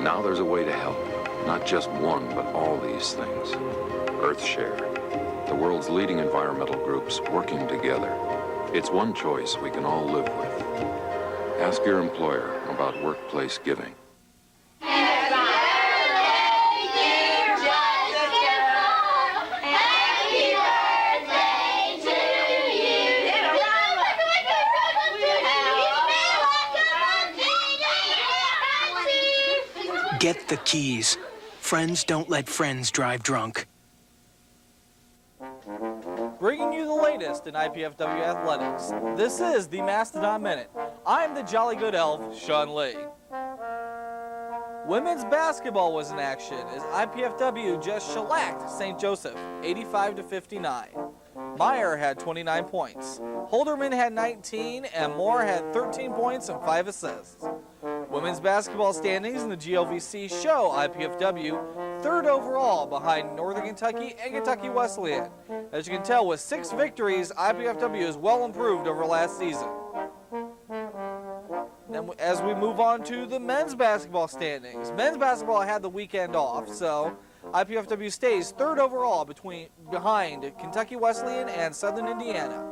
Now there's a way to help. Not just one, but all these things. EarthShare, the world's leading environmental groups working together. It's one choice we can all live with. Ask your employer about workplace giving. Get the keys. Friends don't let friends drive drunk. Bringing you the latest in IPFW athletics, this is the Mastodon Minute. I'm the jolly good elf, Sean Lee. Women's basketball was in action as IPFW just shellacked St. Joseph, 85-59. Meyer had 29 points. Holderman had 19, and Moore had 13 points and 5 assists. Women's basketball standings in the GLVC show IPFW third overall behind Northern Kentucky and Kentucky Wesleyan. As you can tell, with 6 victories, IPFW is well improved over last season. Then as we move on to the men's basketball standings, men's basketball had the weekend off, so IPFW stays third overall behind Kentucky Wesleyan and Southern Indiana.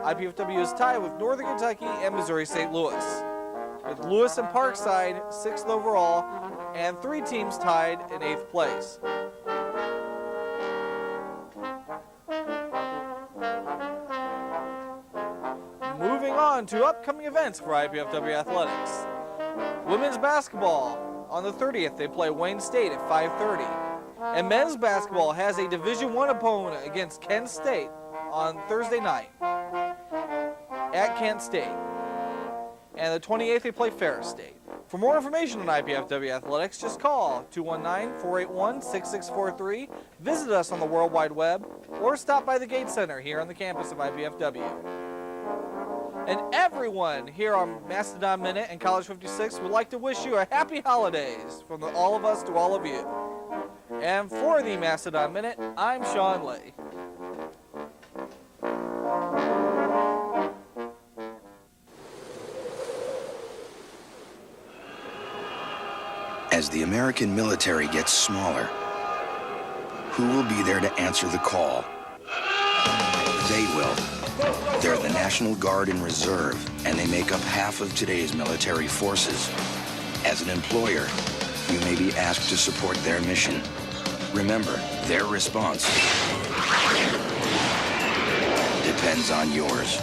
IPFW is tied with Northern Kentucky and Missouri St. Louis, with Lewis and Parkside 6th overall and 3 teams tied in 8th place. Moving on to upcoming events for IPFW athletics. Women's basketball, on the 30th, they play Wayne State at 5:30. And men's basketball has a Division I opponent against Kent State on Thursday night at Kent State. And the 28th, they play Ferris State. For more information on IPFW athletics, just call 219-481-6643, visit us on the World Wide Web, or stop by the Gate Center here on the campus of IPFW. And everyone here on Mastodon Minute and College 56 would like to wish you a happy holidays from all of us to all of you. And for the Mastodon Minute, I'm Sean Lee. As the American military gets smaller, who will be there to answer the call? They will. They're the National Guard and Reserve, and they make up half of today's military forces. As an employer, you may be asked to support their mission. Remember, their response depends on yours.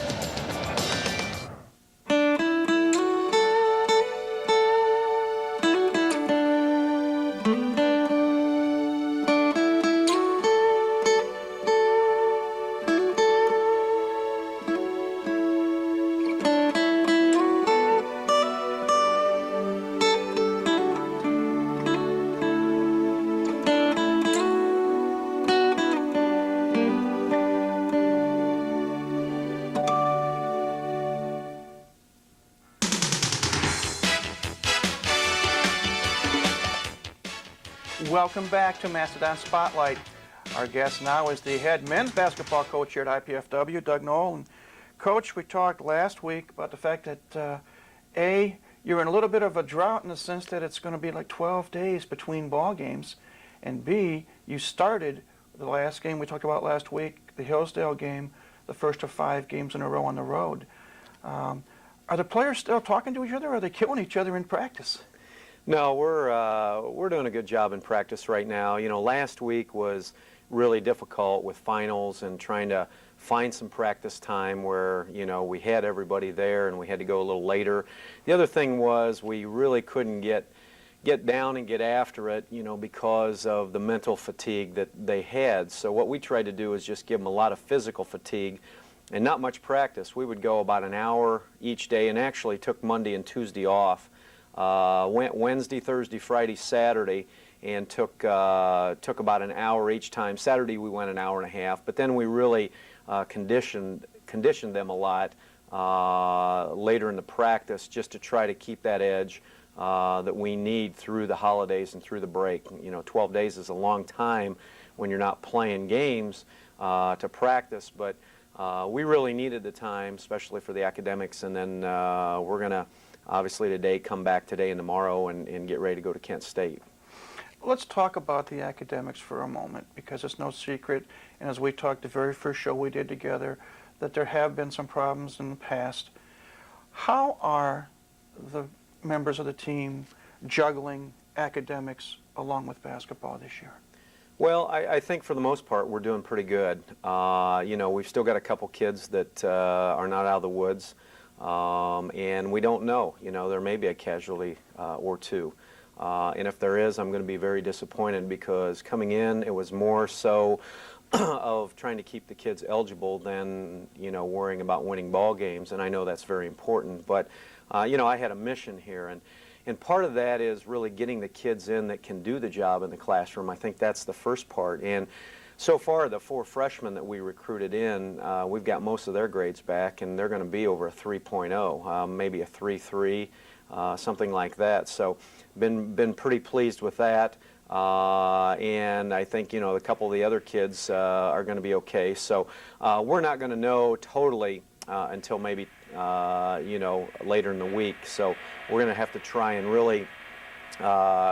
Welcome back to Mastodon Spotlight. Our guest now is the head men's basketball coach here at IPFW, Doug Knoll. And Coach, we talked last week about the fact that A, you're in a little bit of a drought in the sense that it's going to be like 12 days between ball games, and B, you started the last game we talked about last week, the Hillsdale game, the first of 5 games in a row on the road. Are the players still talking to each other, or are they killing each other in practice? No, we're doing a good job in practice right now. You know, last week was really difficult with finals and trying to find some practice time where, you know, we had everybody there and we had to go a little later. The other thing was we really couldn't get down and get after it, you know, because of the mental fatigue that they had. So what we tried to do is just give them a lot of physical fatigue and not much practice. We would go about an hour each day and actually took Monday and Tuesday off. Went Wednesday, Thursday, Friday, Saturday, and took about an hour each time. Saturday we went an hour and a half, but then we really conditioned them a lot later in the practice just to try to keep that edge that we need through the holidays and through the break. 12 days is a long time when you're not playing games to practice, but we really needed the time, especially for the academics, and then we're going to obviously today come back today and tomorrow and get ready to go to Kent State. Let's talk about the academics for a moment, because it's no secret, and as we talked the very first show we did together, that there have been some problems in the past. How are the members of the team juggling academics along with basketball this year? Well, I think for the most part we're doing pretty good. We've still got a couple kids that are not out of the woods, and we don't know. There may be a casualty or two. And if there is, I'm going to be very disappointed, because coming in, it was more so of trying to keep the kids eligible than, worrying about winning ball games. And I know that's very important. But, I had a mission here. And part of that is really getting the kids in that can do the job in the classroom. I think that's the first part. And so far, the 4 freshmen that we recruited in, we've got most of their grades back, and they're going to be over a 3.0, maybe a 3.3. Something like that. So been pretty pleased with that, and I think a couple of the other kids are going to be okay. So we're not going to know totally until maybe later in the week. So we're going to have to try and really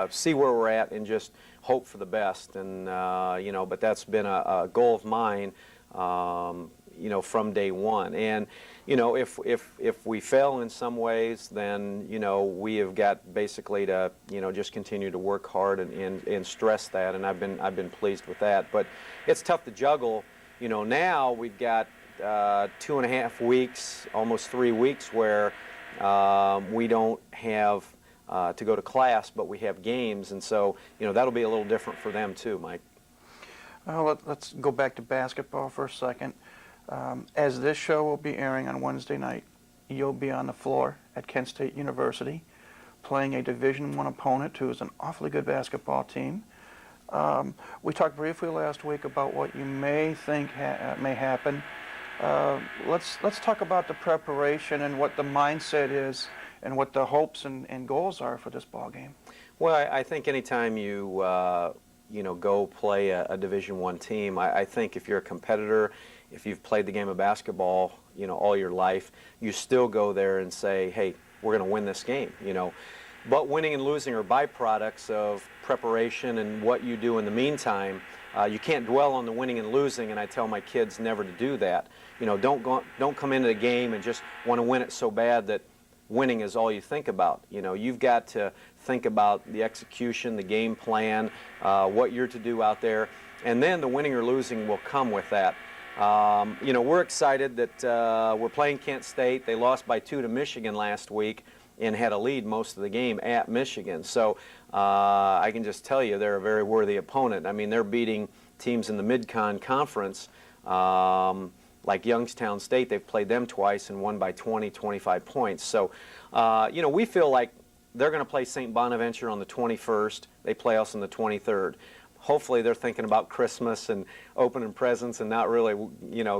see where we're at and just hope for the best. And but that's been a goal of mine. From day one. And if we fail in some ways, then we have got basically to just continue to work hard and stress that. And I've been pleased with that. But it's tough to juggle. Now we've got 2.5 weeks, almost 3 weeks, where we don't have to go to class, but we have games, and so that'll be a little different for them too, Mike. Let's go back to basketball for a second. As this show will be airing on Wednesday night, you'll be on the floor at Kent State University playing a Division I opponent who is an awfully good basketball team. We talked briefly last week about what you may think may happen. Let's talk about the preparation and what the mindset is and what the hopes and goals are for this ball game. Well, I think anytime you go play a Division I team, I think if you're a competitor, if you've played the game of basketball, all your life, you still go there and say, hey, we're going to win this game, But winning and losing are byproducts of preparation and what you do in the meantime. You can't dwell on the winning and losing, and I tell my kids never to do that. Don't come into the game and just want to win it so bad that winning is all you think about. You've got to think about the execution, the game plan, what you're to do out there, and then the winning or losing will come with that. We're excited that we're playing Kent State. They lost by 2 to Michigan last week and had a lead most of the game at Michigan. So I can just tell you they're a very worthy opponent. I mean, they're beating teams in the Mid-Con Conference like Youngstown State. They've played them twice and won by 20, 25 points. So, we feel like they're going to play St. Bonaventure on the 21st. They play us on the 23rd. Hopefully they're thinking about Christmas and opening presents and not really,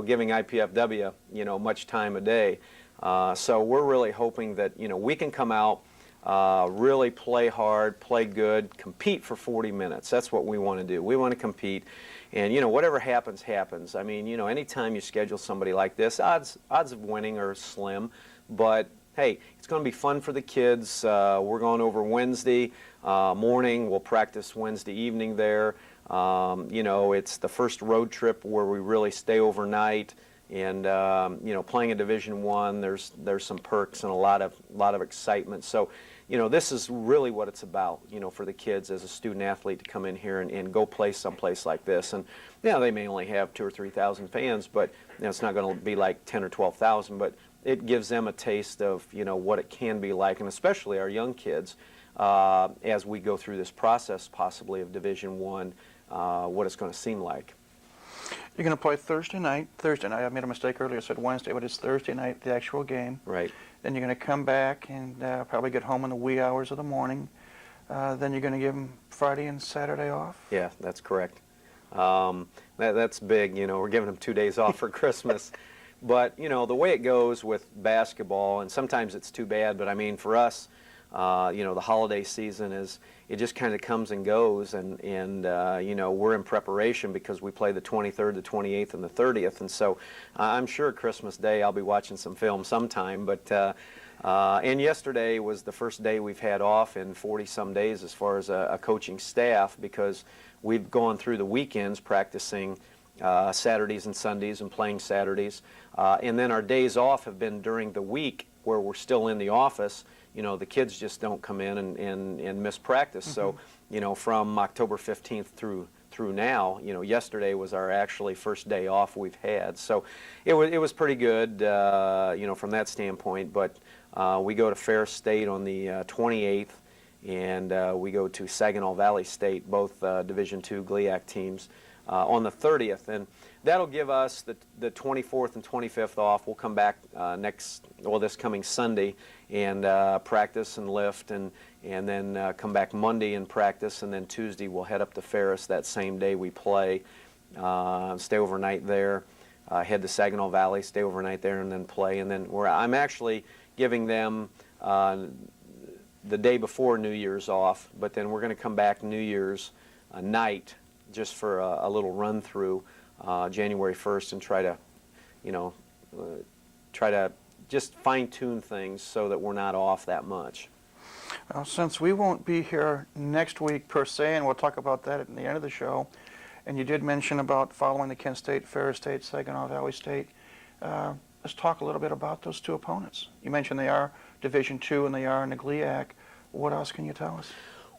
giving IPFW, much time a day. So we're really hoping that, we can come out, really play hard, play good, compete for 40 minutes. That's what we want to do. We want to compete. And, whatever happens, happens. I mean, anytime you schedule somebody like this, odds of winning are slim. But, hey, it's going to be fun for the kids. We're going over Wednesday morning. We'll practice Wednesday evening there. It's the first road trip where we really stay overnight. And playing a Division I, there's some perks and a lot of excitement. So, this is really what it's about. For the kids as a student athlete to come in here and go play someplace like this. And they may only have 2,000 or 3,000 fans, but it's not going to be like 10,000 or 12,000. But it gives them a taste of what it can be like, and especially our young kids as we go through this process, possibly of Division I, what it's going to seem like. You're going to play Thursday night. I made a mistake earlier. I said Wednesday, but it's Thursday night, the actual game. Right. Then you're going to come back and probably get home in the wee hours of the morning. Then you're going to give them Friday and Saturday off. Yeah, that's correct. That's big. We're giving them 2 days off for Christmas. But, the way it goes with basketball, and sometimes it's too bad, but I mean, for us, The holiday season it just kind of comes and goes, and we're in preparation because we play the 23rd, the 28th, and the 30th, and so I'm sure Christmas Day I'll be watching some film sometime, but and yesterday was the first day we've had off in 40-some days as far as a coaching staff, because we've gone through the weekends practicing Saturdays and Sundays and playing Saturdays, and then our days off have been during the week where we're still in the office. The kids just don't come in and miss practice. So, from October 15th through now, yesterday was our actually first day off we've had. So it was pretty good, from that standpoint. But we go to Ferris State on the 28th, and we go to Saginaw Valley State, both Division II GLIAC teams, on the 30th. And that'll give us the 24th and 25th off. We'll come back this coming Sunday and practice and lift, and then come back Monday and practice, and then Tuesday we'll head up to Ferris that same day we play, stay overnight there, head to Saginaw Valley, stay overnight there, and then play. And then I'm actually giving them the day before New Year's off, but then we're going to come back New Year's night just for a little run through January 1st and try to just fine-tune things so that we're not off that much. Well, since we won't be here next week per se, and we'll talk about that at the end of the show, and you did mention about following the Kent State, Ferris State, Saginaw Valley State, let's talk a little bit about those two opponents. You mentioned they are Division II and they are in the GLIAC. What else can you tell us?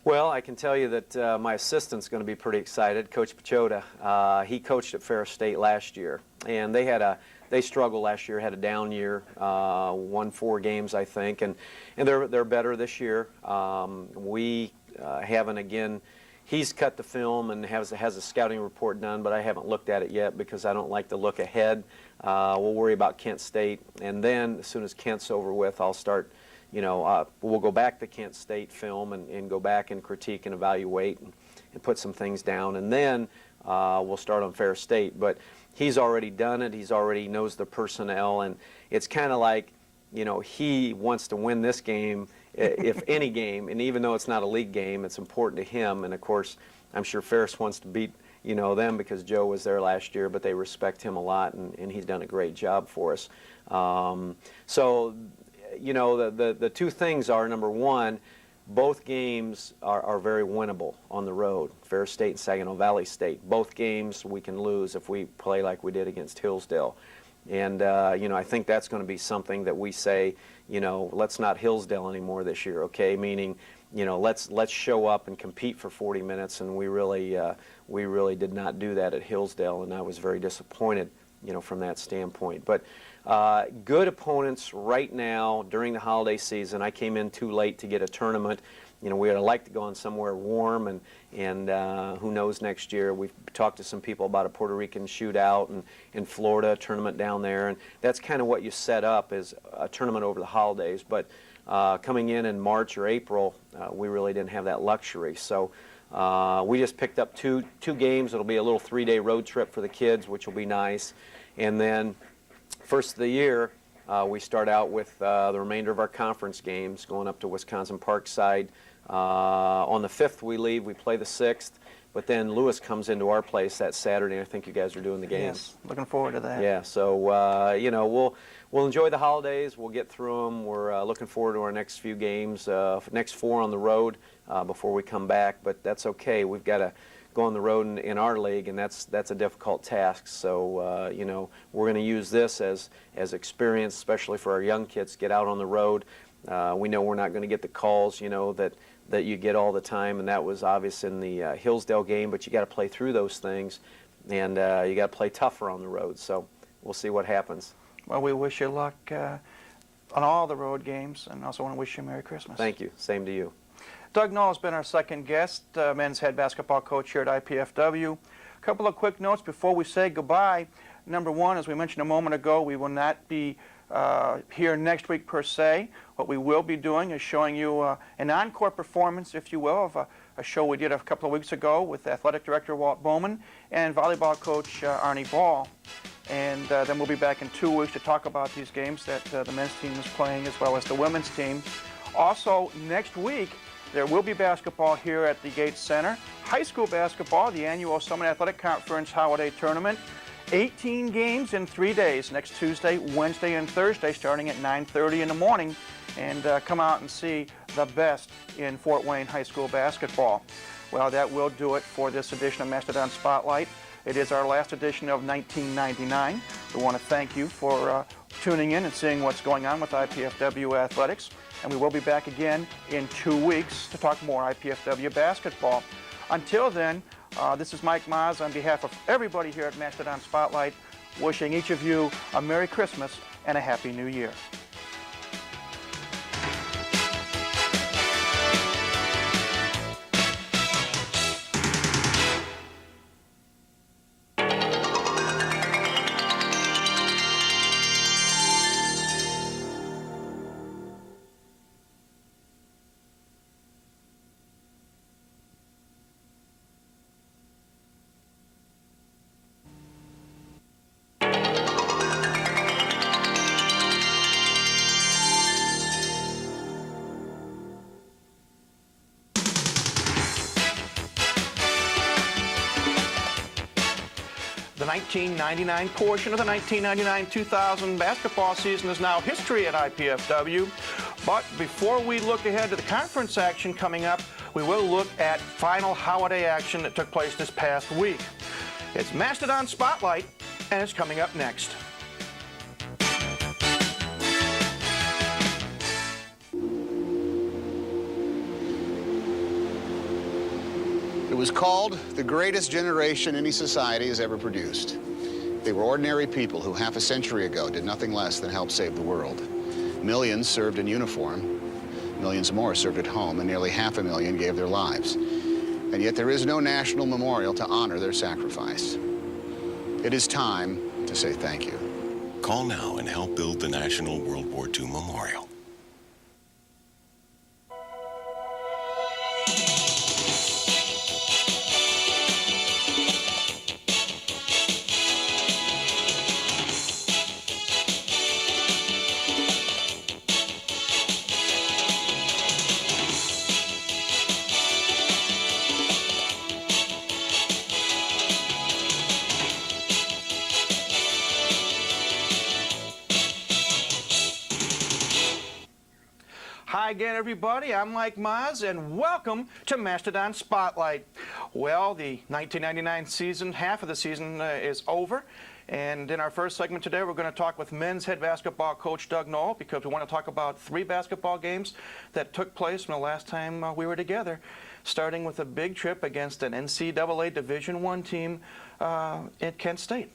Well, I can tell you that my assistant's going to be pretty excited, Coach Pachota. He coached at Ferris State last year, and they struggled last year, had a down year, won 4 games, I think, and they're better this year. We haven't, again, he's cut the film and has a scouting report done, but I haven't looked at it yet because I don't like to look ahead. We'll worry about Kent State, and then as soon as Kent's over with, I'll start. We'll go back to Kent State film and go back and critique and evaluate and put some things down, and then we'll start on Ferris State. But he's already done it. He's already knows the personnel, and it's kind of like, he wants to win this game, if any game, and even though it's not a league game, it's important to him. And of course, I'm sure Ferris wants to beat them because Joe was there last year, but they respect him a lot, and he's done a great job for us. The two things are, number one, both games are very winnable on the road. Ferris State and Saginaw Valley State. Both games we can lose if we play like we did against Hillsdale. And, I think that's going to be something that we say, let's not Hillsdale anymore this year, okay? Meaning, let's show up and compete for 40 minutes, and we really did not do that at Hillsdale, and I was very disappointed, from that standpoint. But good opponents right now during the holiday season. I came in too late to get a tournament. We would have liked to go on somewhere warm, and who knows next year. We've talked to some people about a Puerto Rican shootout and in Florida, a tournament down there, and that's kind of what you set up is a tournament over the holidays. But coming in March or April, we really didn't have that luxury. So we just picked up two games. It'll be a little 3-day road trip for the kids, which will be nice. And then first of the year, we start out with the remainder of our conference games, going up to Wisconsin Parkside. On the 5th we leave, we play the 6th, but then Lewis comes into our place that Saturday. I think you guys are doing the games. Yes, looking forward to that. Yeah, so we'll enjoy the holidays. We'll get through them. We're looking forward to our next few games, next 4 on the road before we come back, but that's okay. We've got to go on the road in our league, and that's a difficult task. So we're going to use this as experience, especially for our young kids, to get out on the road. We know we're not going to get the calls that you get all the time, and that was obvious in the Hillsdale game, but you got to play through those things, and you got to play tougher on the road. So we'll see what happens. Well, we wish you luck on all the road games, and also want to wish you a Merry Christmas. Thank you. Same to you. Doug Null has been our second guest, men's head basketball coach here at IPFW. A couple of quick notes before we say goodbye. Number one, as we mentioned a moment ago, we will not be here next week per se. What we will be doing is showing you an encore performance, if you will, of a show we did a couple of weeks ago with athletic director Walt Bowman and volleyball coach Arnie Ball. And then we'll be back in 2 weeks to talk about these games that the men's team is playing as well as the women's team. Also, next week, there will be basketball here at the Gates Center. High school basketball, the annual Summit Athletic Conference Holiday Tournament. 18 games in 3 days, next Tuesday, Wednesday, and Thursday, starting at 9:30 in the morning. And come out and see the best in Fort Wayne high school basketball. Well, that will do it for this edition of Mastodon Spotlight. It is our last edition of 1999. We want to thank you for tuning in and seeing what's going on with IPFW athletics. And we will be back again in 2 weeks to talk more IPFW basketball. Until then, this is Mike Maz on behalf of everybody here at Mastodon Spotlight, wishing each of you a Merry Christmas and a Happy New Year. The 1999 portion of the 1999-2000 basketball season is now history at IPFW. But before we look ahead to the conference action coming up, we will look at final holiday action that took place this past week. It's Mastodon Spotlight, and it's coming up next. It was called the greatest generation any society has ever produced. They were ordinary people who half a century ago did nothing less than help save the world. Millions served in uniform, millions more served at home, and nearly 500,000 gave their lives. And yet there is no national memorial to honor their sacrifice. It is time to say thank you. Call now and help build the National World War II Memorial. Hi again, everybody. I'm Mike Maz, and welcome to Mastodon Spotlight. Well, the 1999 season, half of the season is over. And in our first segment today, we're going to talk with men's head basketball coach Doug Knoll, because we want to talk about 3 basketball games that took place from the last time we were together, starting with a big trip against an NCAA Division I team at Kent State.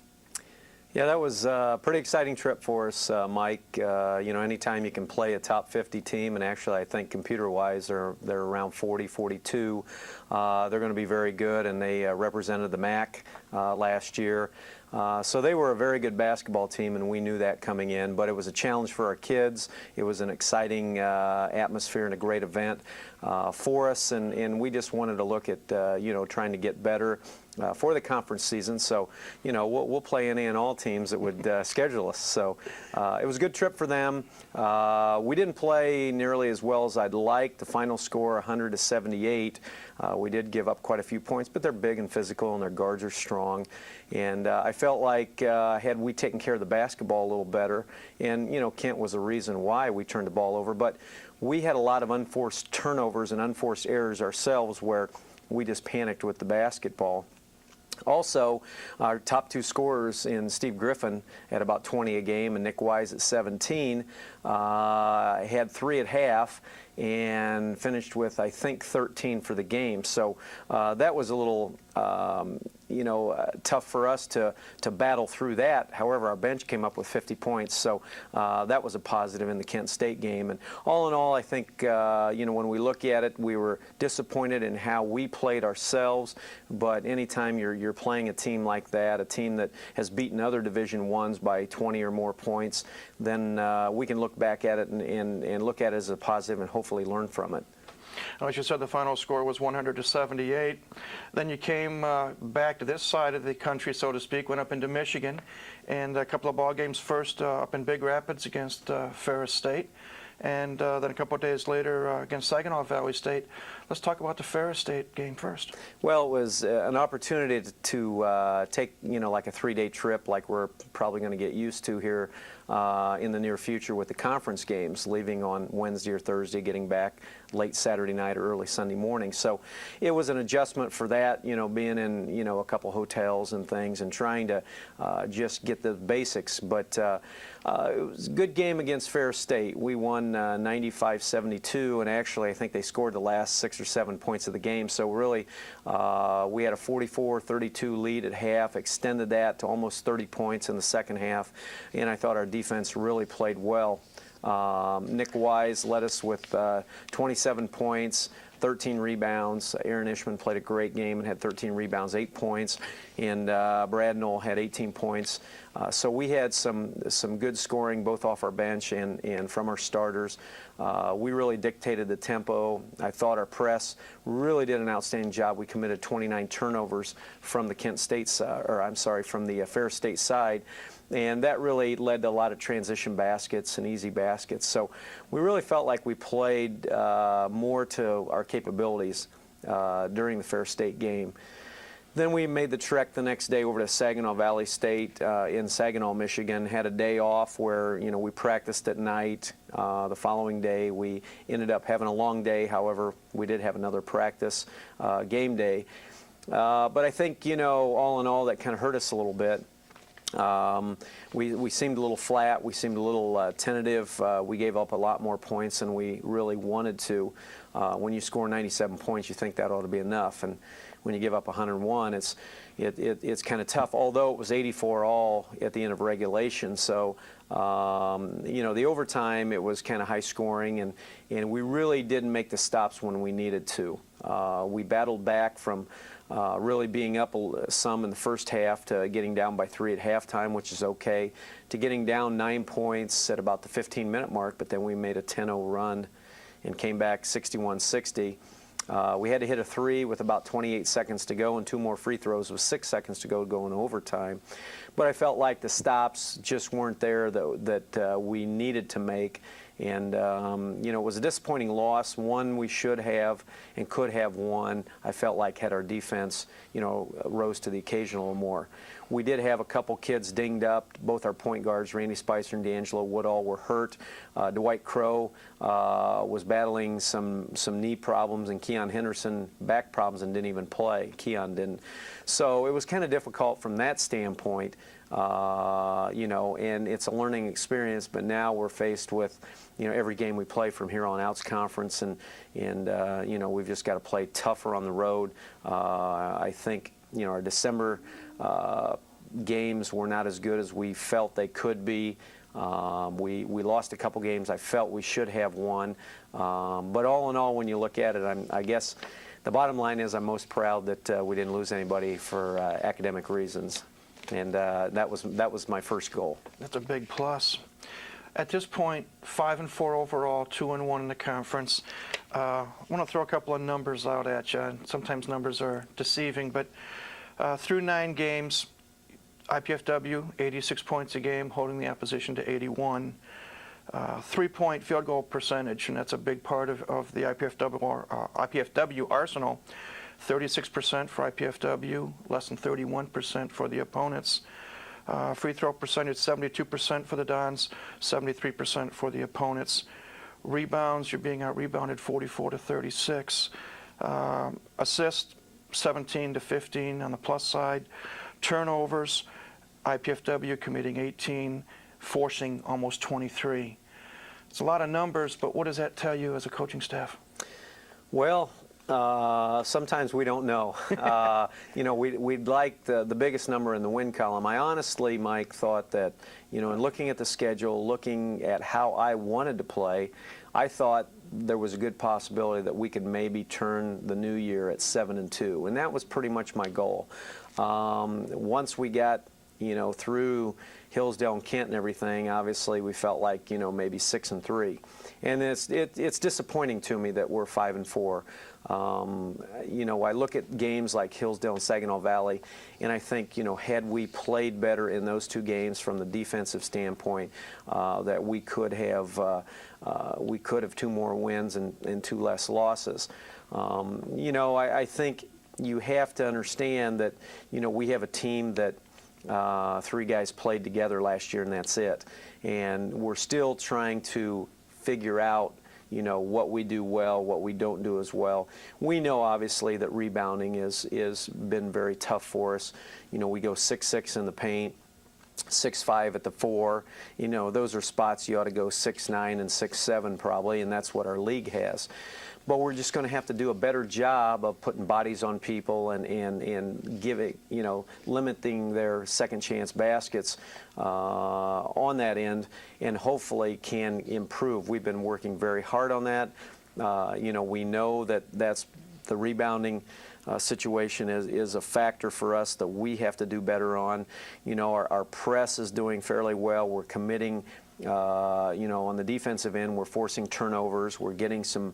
Yeah, that was a pretty exciting trip for us, Mike. You know, anytime you can play a top 50 team, and actually I think computer-wise they're around 40, 42, they're going to be very good, and they represented the MAC last year. So they were a very good basketball team, and we knew that coming in, but it was a challenge for our kids. It was an exciting atmosphere and a great event for us, and we just wanted to look at, you know, trying to get better for the conference season. So, you know, we'll play any and all teams that would schedule us. So it was a good trip for them. We didn't play nearly as well as I'd like. The final score, 100-78. We did give up quite a few points, but they're big and physical, and their guards are strong. And I felt like had we taken care of the basketball a little better, and, you know, Kent was a reason why we turned the ball over, but we had a lot of unforced turnovers and unforced errors ourselves where we just panicked with the basketball. Also, our top 2 scorers in Steve Griffin at about 20 a game and Nick Wise at 17 had 3 at half and finished with, I think, 13 for the game. So that was a little, you know, tough for us to battle through that. However, our bench came up with 50 points, so that was a positive in the Kent State game. And all in all, I think, you know, when we look at it, we were disappointed in how we played ourselves. But anytime you're playing a team like that, a team that has beaten other Division I's by 20 or more points, then we can look back at it and look at it as a positive and hopefully learn from it. As you said, the final score was 100-78. Then you came back to this side of the country, so to speak, went up into Michigan, and a couple of ball games first up in Big Rapids against Ferris State. and then a couple of days later against Saginaw Valley State. Let's talk about the Ferris State game first. Well, it was an opportunity to take, like a 3-day trip like we're probably going to get used to here in the near future with the conference games, leaving on Wednesday or Thursday, getting back late Saturday night or early Sunday morning. So it was an adjustment for that, being in, a couple hotels and things and trying to just get the basics. But it was a good game against Ferris State. We won 95-72, and actually I think they scored the last 6 or 7 points of the game. So really we had a 44-32 lead at half, extended that to almost 30 points in the second half, and I thought our defense really played well. Nick Wise led us with 27 points, 13 rebounds. Aaron Ishman played a great game and had 13 rebounds, 8 points, and Brad Knoll had 18 points. So we had some good scoring both off our bench and from our starters. We really dictated the tempo. I thought our press really did an outstanding job. We committed 29 turnovers from the from the Ferris State side. And that really led to a lot of transition baskets and easy baskets. So we really felt like we played more to our capabilities during the Ferris State game. Then we made the trek the next day over to Saginaw Valley State in Saginaw, Michigan. Had a day off where we practiced at night. The following day we ended up having a long day. However, we did have another practice game day. But I think all in all that kind of hurt us a little bit. We seemed a little flat. We seemed a little tentative. We gave up a lot more points than we really wanted to. When you score 97 points, you think that ought to be enough, and when you give up 101, it's kind of tough. Although it was 84 all at the end of regulation, so the overtime it was kind of high scoring, and we really didn't make the stops when we needed to. We battled back from really being up some in the first half to getting down by 3 at halftime, which is okay, to getting down 9 points at about the 15-minute mark, but then we made a 10-0 run and came back 61-60. We had to hit a 3 with about 28 seconds to go and 2 more free throws with 6 seconds to go going overtime. But I felt like the stops just weren't there that we needed to make. And, it was a disappointing loss, one we should have and could have won. I felt like had our defense, rose to the occasion a little more. We did have a couple kids dinged up. Both our point guards, Randy Spicer and D'Angelo Woodall, were hurt. Dwight Crow was battling some knee problems, and Keon Henderson back problems and didn't even play. Keon didn't. So it was kind of difficult from that standpoint, and it's a learning experience, but now we're faced with, every game we play from here on out's conference, and we've just got to play tougher on the road. I think, our December games were not as good as we felt they could be. We lost a couple games I felt we should have won. But all in all, when you look at it, I guess the bottom line is I'm most proud that we didn't lose anybody for academic reasons. And that was my first goal. That's a big plus. At this point, 5-4 overall, 2-1 in the conference. I want to throw a couple of numbers out at you. And sometimes numbers are deceiving, but through 9 games, IPFW 86 points a game, holding the opposition to 81. 3-point field goal percentage, and that's a big part of the IPFW arsenal. 36% for IPFW, less than 31% for the opponents. Free throw percentage, 72% for the Dons, 73% for the opponents. Rebounds, you're being out-rebounded 44-36. Assists, 17-15 on the plus side. Turnovers, IPFW committing 18, forcing almost 23. It's a lot of numbers, but what does that tell you as a coaching staff? Well, sometimes we don't know. We'd like the biggest number in the win column. I honestly, Mike, thought that, in looking at the schedule, looking at how I wanted to play, I thought there was a good possibility that we could maybe turn the new year at 7-2, and that was pretty much my goal. Once we got through Hillsdale and Kent and everything, obviously we felt like, maybe 6-3. And it's disappointing to me that we're 5-4. I look at games like Hillsdale and Saginaw Valley, and I think, had we played better in those two games from the defensive standpoint, that we could have 2 more wins and 2 less losses. I think you have to understand that, we have a team that 3 guys played together last year, and that's it. And we're still trying to figure out, what we do well, what we don't do as well. We know, obviously, that rebounding is been very tough for us. We go 6-6 in the paint, 6-5 at the 4. Those are spots you ought to go 6-9 and 6-7 probably, and that's what our league has. But we're just going to have to do a better job of putting bodies on people and giving, limiting their second chance baskets on that end, and hopefully can improve. We've been working very hard on that. We know that's the rebounding situation is a factor for us that we have to do better on. Our press is doing fairly well. We're committing, on the defensive end, we're forcing turnovers. We're getting some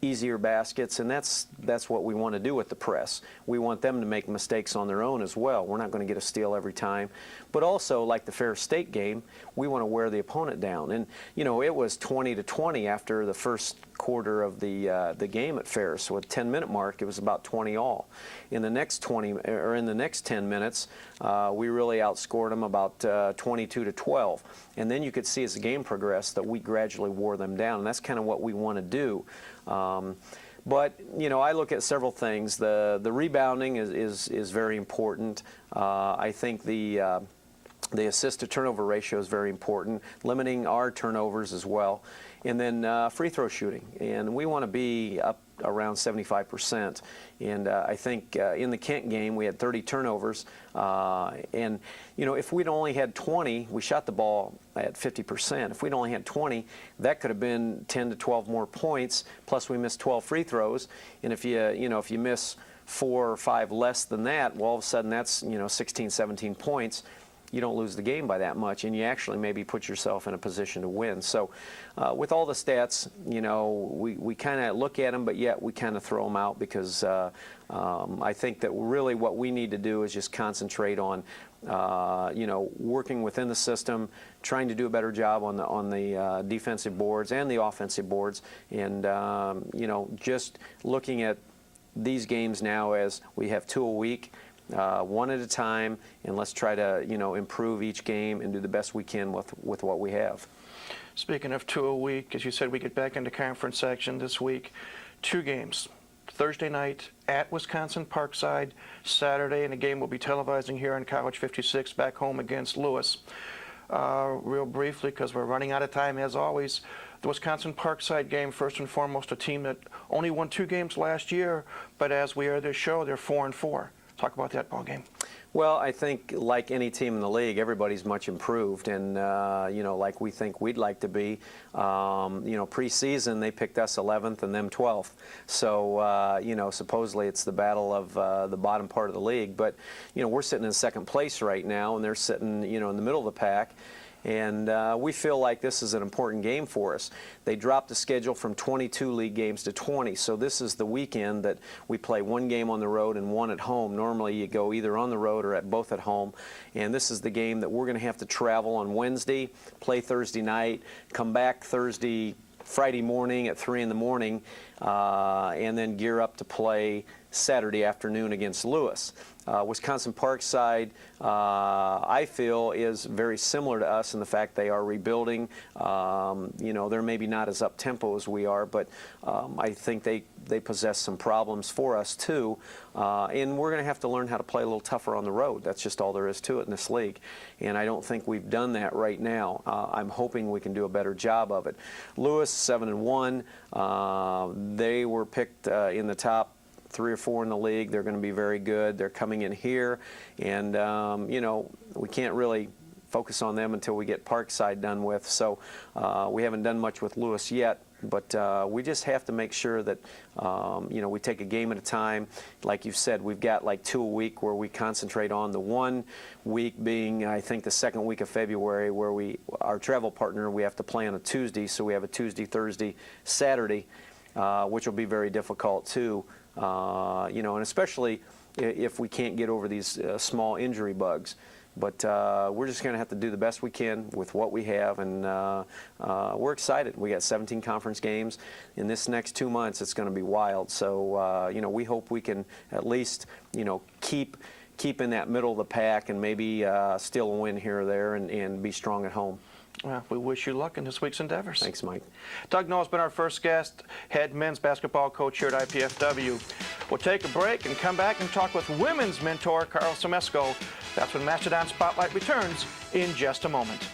easier baskets, and that's what we want to do with the press. We want them to make mistakes on their own as well. We're not going to get a steal every time. But also, like the Ferris State game, we want to wear the opponent down. And, it was 20-20 after the first quarter of the game at Ferris. So at the 10-minute mark, it was about 20 all. In the next 10 minutes, we really outscored them about 22-12. And then you could see as the game progressed that we gradually wore them down. And that's kind of what we want to do. But I look at several things. The rebounding is very important. I think the assist to turnover ratio is very important, limiting our turnovers as well. And then free throw shooting. And we want to be up around 75%. And I think in the Kent game we had 30 turnovers. And, if we'd only had 20, we shot the ball at 50%. If we'd only had 20, that could have been 10 to 12 more points, plus we missed 12 free throws. And if you miss 4 or 5 less than that, well, all of a sudden that's, 16, 17 points. You don't lose the game by that much, and you actually maybe put yourself in a position to win. So with all the stats, we kind of look at them, but yet we kind of throw them out because I think that really what we need to do is just concentrate on, working within the system, trying to do a better job on the defensive boards and the offensive boards, and, just looking at these games now as we have 2 a week. One at a time, and let's try to improve each game and do the best we can with what we have. Speaking of 2 a week, as you said, we get back into conference action this week. 2 games. Thursday night at Wisconsin Parkside, Saturday, and a game we'll be televising here on College 56 back home against Lewis. Real briefly, because we're running out of time as always, the Wisconsin Parkside game, first and foremost, a team that only won 2 games last year, but as we air this show, they're 4-4. Talk about that ball game. Well, I think like any team in the league, everybody's much improved, and like we think we'd like to be. Preseason they picked us 11th and them 12th, so supposedly it's the battle of the bottom part of the league. But we're sitting in second place right now, and they're sitting in the middle of the pack. And we feel like this is an important game for us. They dropped the schedule from 22 league games to 20, so this is the weekend that we play 1 game on the road and 1 at home. Normally you go either on the road or at both at home, and this is the game that we're going to have to travel on Wednesday, play Thursday night, come back Friday morning at 3 in the morning, and then gear up to play Saturday afternoon against Lewis. Wisconsin Parkside, I feel, is very similar to us in the fact they are rebuilding. They're maybe not as up-tempo as we are, but I think they possess some problems for us too. And we're going to have to learn how to play a little tougher on the road. That's just all there is to it in this league. And I don't think we've done that right now. I'm hoping we can do a better job of it. Lewis, 7-1. They were picked in the top 3 or 4 in the league. They're going to be very good. They're coming in here, and we can't really focus on them until we get Parkside done with. So we haven't done much with Lewis yet. But we just have to make sure that, we take a game at a time. Like you've said, we've got like 2 a week where we concentrate on, the 1 week being, I think, the 2nd week of February, where our travel partner, we have to play on a Tuesday, so we have a Tuesday, Thursday, Saturday, which will be very difficult too. And especially if we can't get over these small injury bugs. But we're just going to have to do the best we can with what we have, and we're excited. We got 17 conference games. In this next 2 months, it's going to be wild. So, we hope we can at least, keep in that middle of the pack and maybe steal a win here or there and be strong at home. Well, we wish you luck in this week's endeavors. Thanks, Mike. Doug Noll has been our first guest, head men's basketball coach here at IPFW. We'll take a break and come back and talk with women's mentor, Carl Semesco. That's when Mastodon Spotlight returns in just a moment.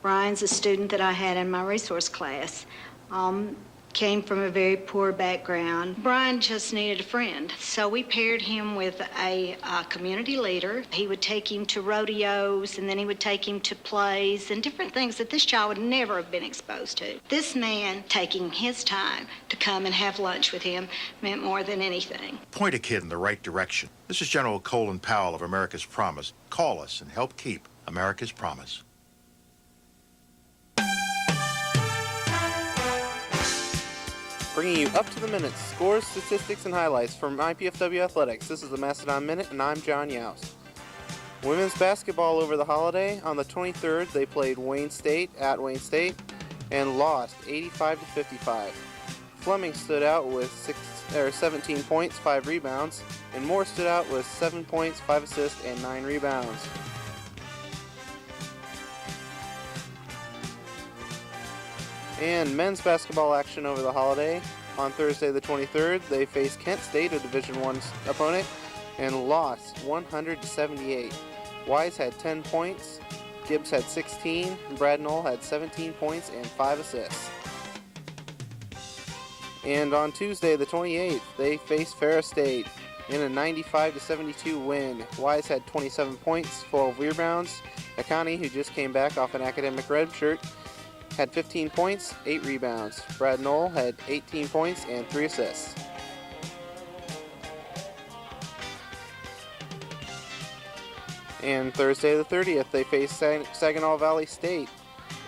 Brian's a student that I had in my resource class. Came from a very poor background. Brian just needed a friend, so we paired him with a community leader. He would take him to rodeos, and then he would take him to plays and different things that this child would never have been exposed to. This man taking his time to come and have lunch with him meant more than anything. Point a kid in the right direction. This is General Colin Powell of America's Promise. Call us and help keep America's Promise. Bringing you up-to-the-minute scores, statistics, and highlights from IPFW Athletics. This is the Mastodon Minute, and I'm John Youst. Women's basketball over the holiday. On the 23rd, they played Wayne State at Wayne State and lost 85-55. Fleming stood out with 17 points, 5 rebounds, and Moore stood out with 7 points, 5 assists, and 9 rebounds. And men's basketball action over the holiday. On Thursday the 23rd, they faced Kent State, a Division I opponent, and lost 100-78. Wise had 10 points, Gibbs had 16, and Brad Knoll had 17 points and 5 assists. And on Tuesday the 28th, they faced Ferris State in a 95-72 win. Wise had 27 points, 12 rebounds. Akani, who just came back off an academic redshirt, had 15 points, 8 rebounds. Brad Knoll had 18 points and 3 assists. And Thursday the 30th, they faced Saginaw Valley State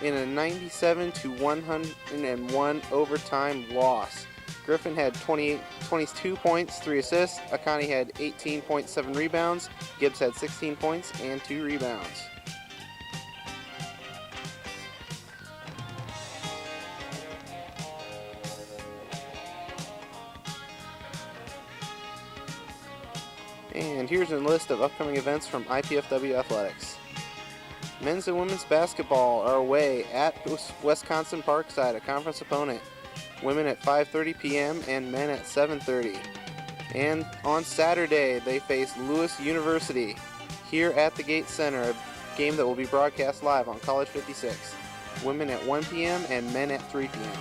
in a 97-101 overtime loss. Griffin had 22 points, 3 assists. Akani had 18.7 rebounds. Gibbs had 16 points and 2 rebounds. And here's a list of upcoming events from IPFW Athletics. Men's and women's basketball are away at Wisconsin Parkside, a conference opponent. Women at 5:30 p.m. and men at 7:30. And on Saturday, they face Lewis University here at the Gate Center, a game that will be broadcast live on College 56. Women at 1 p.m. and men at 3 p.m.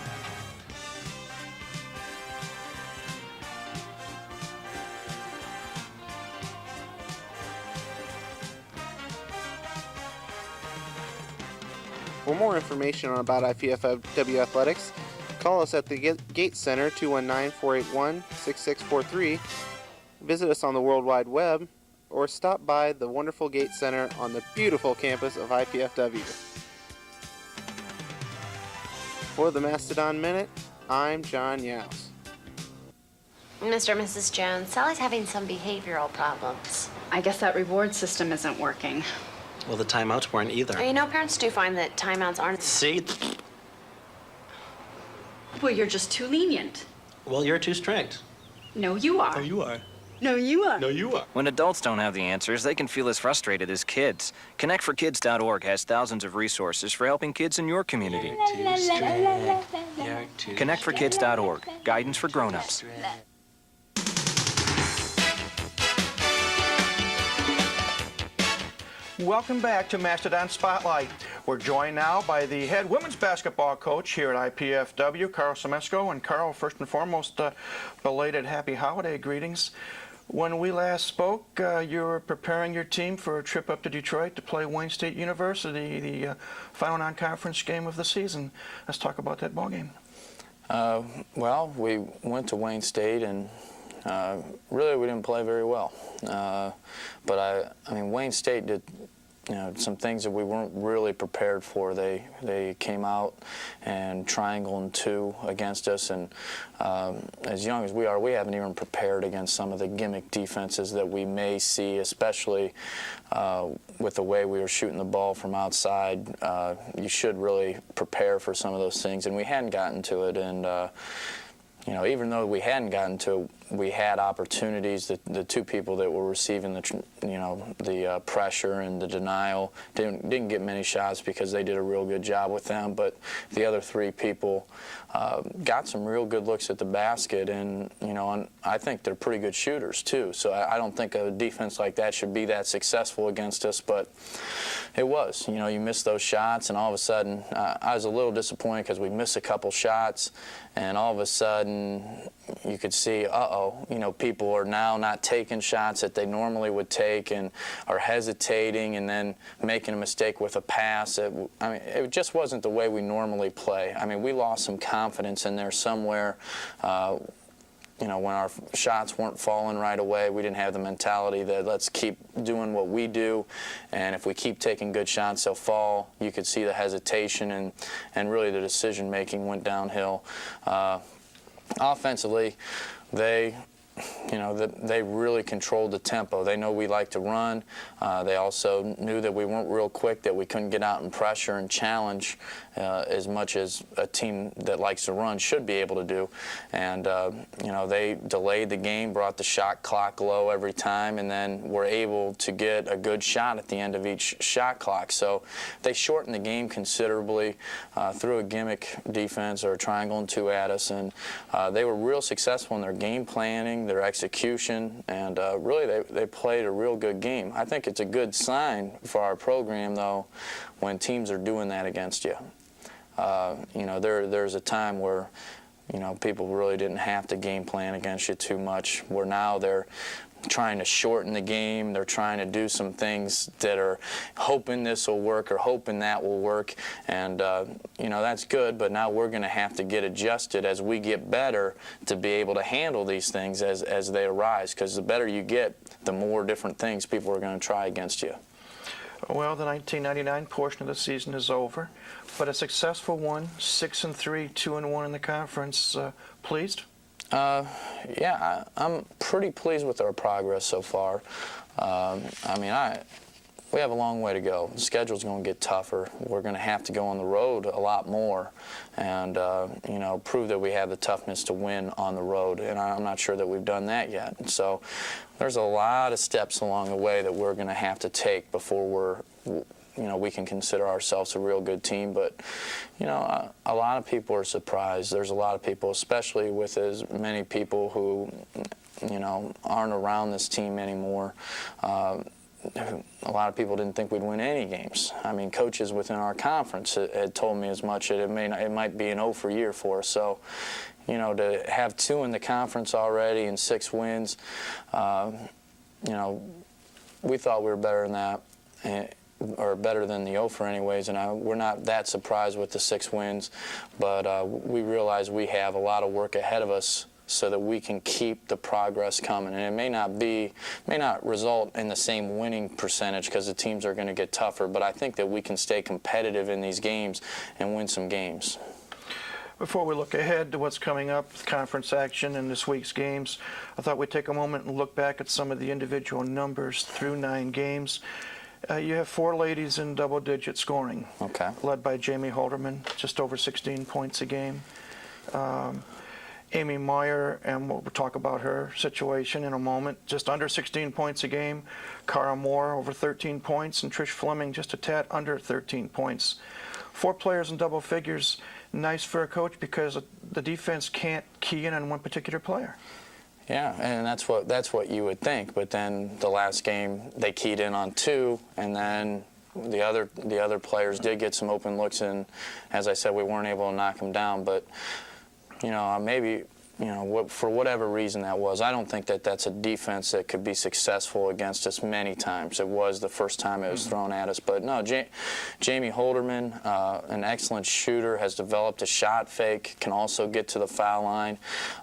For more information about IPFW Athletics, call us at the Gate Center, 219-481-6643. Visit us on the World Wide Web, or stop by the wonderful Gate Center on the beautiful campus of IPFW. For the Mastodon Minute, I'm John Youst. Mr. and Mrs. Jones, Sally's having some behavioral problems. I guess that reward system isn't working. Well, the timeouts weren't either. Parents do find that timeouts aren't... See? Well, you're just too lenient. Well, you're too strict. No, you are. Oh, you are. No, you are. No, you are. When adults don't have the answers, they can feel as frustrated as kids. ConnectForKids.org has thousands of resources for helping kids in your community. ConnectForKids.org, guidance for grown-ups. Welcome back to Mastodon Spotlight. We're joined now by the head women's basketball coach here at IPFW, Carl Semesco. And Carl, first and foremost, belated happy holiday greetings. When we last spoke, you were preparing your team for a trip up to Detroit to play Wayne State University, the final non-conference game of the season. Let's talk about that ball game. Well, we went to Wayne State, and really we didn't play very well. But I mean, Wayne State did, some things that we weren't really prepared for. They came out and triangled 2 against us, and as young as we are, we haven't even prepared against some of the gimmick defenses that we may see, especially with the way we were shooting the ball from outside. You should really prepare for some of those things, and we hadn't gotten to it. And even though we hadn't gotten to it, we had opportunities. The 2 people that were receiving the pressure and the denial didn't get many shots because they did a real good job with them. But the other 3 people got some real good looks at the basket, and and I think they're pretty good shooters too. So I don't think a defense like that should be that successful against us, but it was. You miss those shots, and all of a sudden I was a little disappointed because we missed a couple shots, and all of a sudden you could see, people are now not taking shots that they normally would take and are hesitating and then making a mistake with a pass. It just wasn't the way we normally play. I mean, we lost some confidence in there somewhere. When our shots weren't falling right away, we didn't have the mentality that let's keep doing what we do, and if we keep taking good shots, they'll fall. You could see the hesitation, and really the decision-making went downhill. Offensively, they really controlled the tempo. They know we like to run. They also knew that we weren't real quick, that we couldn't get out and pressure and challenge as much as a team that likes to run should be able to do. And, they delayed the game, brought the shot clock low every time, and then were able to get a good shot at the end of each shot clock. So they shortened the game considerably through a gimmick defense or a triangle and 2 at us, and they were real successful in their game planning, their execution, and really they played a real good game. I think it's a good sign for our program, though, when teams are doing that against you. There's a time where people really didn't have to game plan against you too much, where now they're trying to shorten the game. They're trying to do some things that are hoping this will work or hoping that will work, and that's good, but now we're going to have to get adjusted as we get better to be able to handle these things as they arise, because the better you get, the more different things people are going to try against you. Well, the 1999 portion of the season is over, but a successful one, 6-3, 2-1 in the conference. Pleased? Yeah, I'm pretty pleased with our progress so far. We have a long way to go. The schedule's going to get tougher. We're going to have to go on the road a lot more and, prove that we have the toughness to win on the road. And I'm not sure that we've done that yet. And so there's a lot of steps along the way that we're going to have to take before we can consider ourselves a real good team. But, a lot of people are surprised. There's a lot of people, especially with as many people who, aren't around this team anymore. A lot of people didn't think we'd win any games. I mean, coaches within our conference had told me as much that it might be an 0 year for us. So, to have 2 in the conference already and 6 wins, we thought we were better than that, or better than the 0 anyways, and we're not that surprised with the 6 wins, but we realize we have a lot of work ahead of us so that we can keep the progress coming. And it may not result in the same winning percentage because the teams are going to get tougher, but I think that we can stay competitive in these games and win some games. Before we look ahead to what's coming up with conference action in this week's games, I thought we'd take a moment and look back at some of the individual numbers through 9 games. You have 4 ladies in double-digit scoring, okay, led by Jamie Holderman, just over 16 points a game. Amy Meyer, and we'll talk about her situation in a moment, just under 16 points a game. Cara Moore, over 13 points, and Trish Fleming, just a tad under 13 points. 4 players in double figures. Nice for a coach because the defense can't key in on one particular player. Yeah, and that's what you would think. But then the last game, they keyed in on 2, and then the other players did get some open looks, and as I said, we weren't able to knock them down. But maybe for whatever reason that was, I don't think that that's a defense that could be successful against us many times. It was the first time it was thrown at us. But no, Jamie Holderman, an excellent shooter, has developed a shot fake, can also get to the foul line,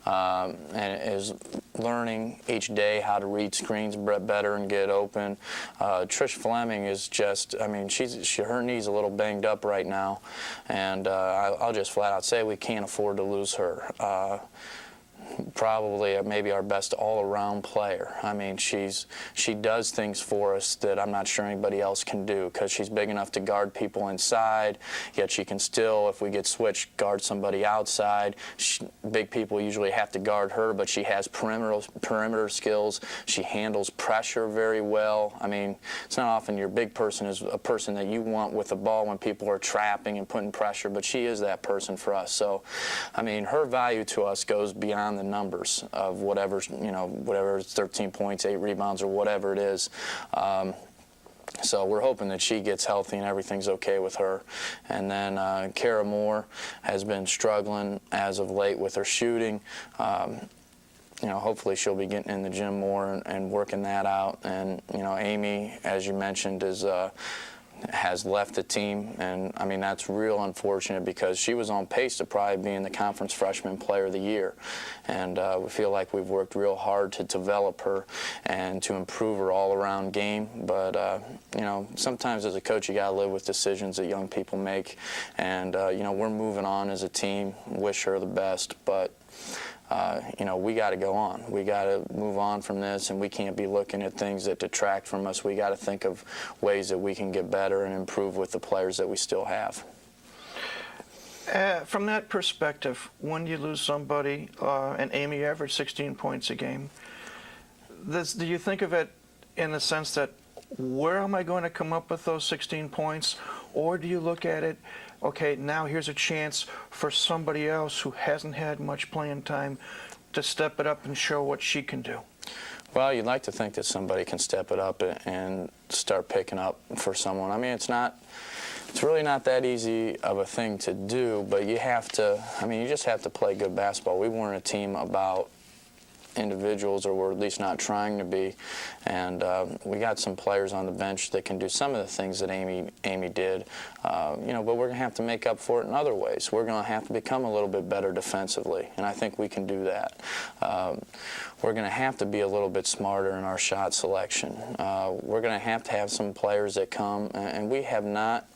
and is learning each day how to read screens better and get open. Trish Fleming is just, I mean, her knee's a little banged up right now, and I'll just flat out say we can't afford to lose her. Probably maybe our best all-around player. I mean, she does things for us that I'm not sure anybody else can do, because she's big enough to guard people inside, yet she can still, if we get switched, guard somebody outside. Big people usually have to guard her, but she has perimeter skills. She handles pressure very well. I mean, it's not often your big person is a person that you want with the ball when people are trapping and putting pressure, but she is that person for us. So, I mean, her value to us goes beyond the numbers of whatever it's 13 points, 8 rebounds, or whatever it is. So we're hoping that she gets healthy and everything's okay with her. And then Kara Moore has been struggling as of late with her shooting. Hopefully she'll be getting in the gym more and working that out. And Amy, as you mentioned, has left the team, and I mean that's real unfortunate, because she was on pace to probably being the conference freshman player of the year, and we feel like we've worked real hard to develop her and to improve her all-around game. But sometimes as a coach you gotta live with decisions that young people make, and we're moving on as a team. Wish her the best, but we got to go on. We got to move on from this, and we can't be looking at things that detract from us. We got to think of ways that we can get better and improve with the players that we still have. From that perspective, when you lose somebody, and Amy averaged 16 points a game, do you think of it in the sense that, where am I going to come up with those 16 points? Or do you look at it, okay, now here's a chance for somebody else who hasn't had much playing time to step it up and show what she can do? Well, you'd like to think that somebody can step it up and start picking up for someone. I mean, it's really not that easy of a thing to do, but you just have to play good basketball. We weren't a team about individuals, or we're at least not trying to be, and we got some players on the bench that can do some of the things that Amy did, but we're going to have to make up for it in other ways. We're going to have to become a little bit better defensively, and I think we can do that. We're going to have to be a little bit smarter in our shot selection. We're going to have some players that come, and we have not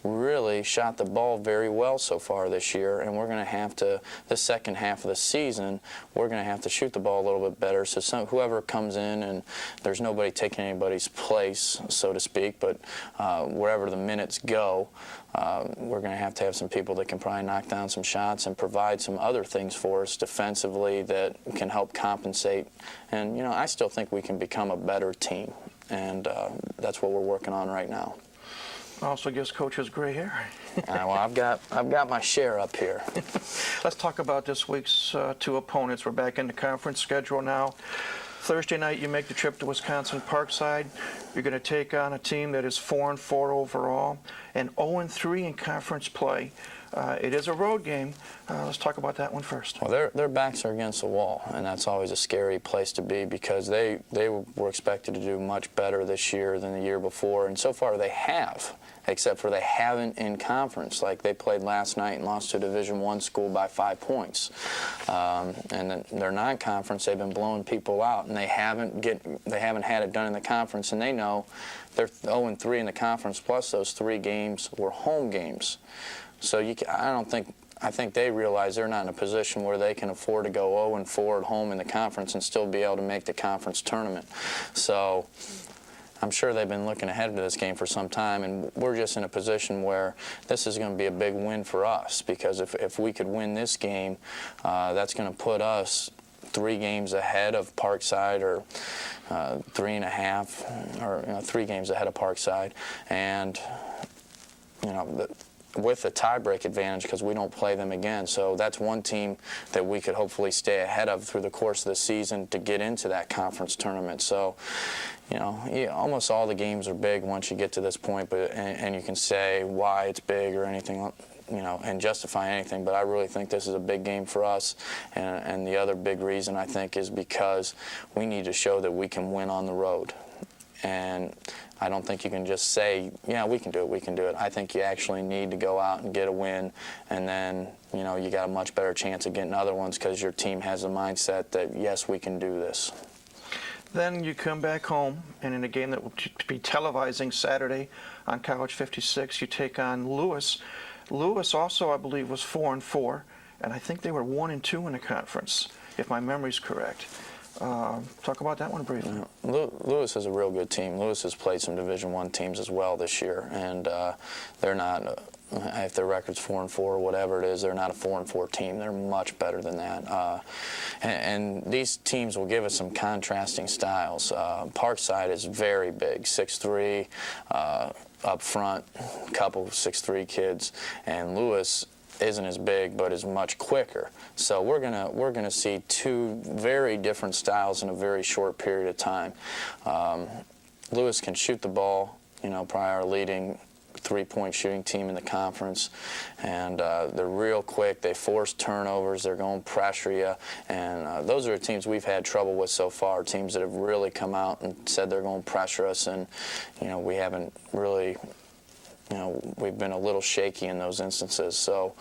really shot the ball very well so far this year, and we're going to have to, the second half of the season, we're going to have to shoot the ball a little bit better, so whoever comes in, and there's nobody taking anybody's place, so to speak, but wherever the minutes go, we're going to have some people that can probably knock down some shots and provide some other things for us defensively that can help compensate. And, I still think we can become a better team, and that's what we're working on right now. Also gives coaches gray hair. Well, I've got my share up here. Let's talk about this week's two opponents. We're back in the conference schedule now. Thursday night, you make the trip to Wisconsin Parkside. You're going to take on a team that is 4-4 overall and 0-3 in conference play. It is a road game. Let's talk about that one first. Well, their backs are against the wall, and that's always a scary place to be, because they were expected to do much better this year than the year before, and so far they have, except for they haven't in conference. Like, they played last night and lost to a Division I school by 5 points. And then their non-conference, they've been blowing people out, and they haven't had it done in the conference, and they know they're 0-3 in the conference, plus those 3 games were home games. So I think they realize they're not in a position where they can afford to go 0-4 at home in the conference and still be able to make the conference tournament. So I'm sure they've been looking ahead to this game for some time, and we're just in a position where this is going to be a big win for us, because if we could win this game, that's going to put us 3 games ahead of Parkside, or 3.5, or 3 games ahead of Parkside, and with a tiebreak advantage, because we don't play them again. So that's one team that we could hopefully stay ahead of through the course of the season to get into that conference tournament. So, almost all the games are big once you get to this point, and you can say why it's big or anything and justify anything, but I really think this is a big game for us. And the other big reason, I think, is because we need to show that we can win on the road. And I don't think you can just say, yeah, we can do it, we can do it. I think you actually need to go out and get a win, and then, you got a much better chance of getting other ones because your team has a mindset that, yes, we can do this. Then you come back home, and in a game that will be televising Saturday on College 56, you take on Lewis. Lewis also, I believe, was 4-4, and I think they were 1-2 in the conference, if my memory's correct. Talk about that one briefly. Lewis is a real good team. Lewis has played some Division I teams as well this year, and they're not, if their record's 4-4 or whatever it is, they're not a 4-4 team. They're much better than that. And these teams will give us some contrasting styles. Parkside is very big, 6'3", up front, couple 6'3" kids, and Lewis isn't as big but is much quicker. So we're gonna see two very different styles in a very short period of time. Lewis can shoot the ball, probably our leading three-point shooting team in the conference, and they're real quick. They force turnovers. They're going to pressure you, and those are the teams we've had trouble with so far, teams that have really come out and said they're going to pressure us, and we haven't really, we've been a little shaky in those instances. So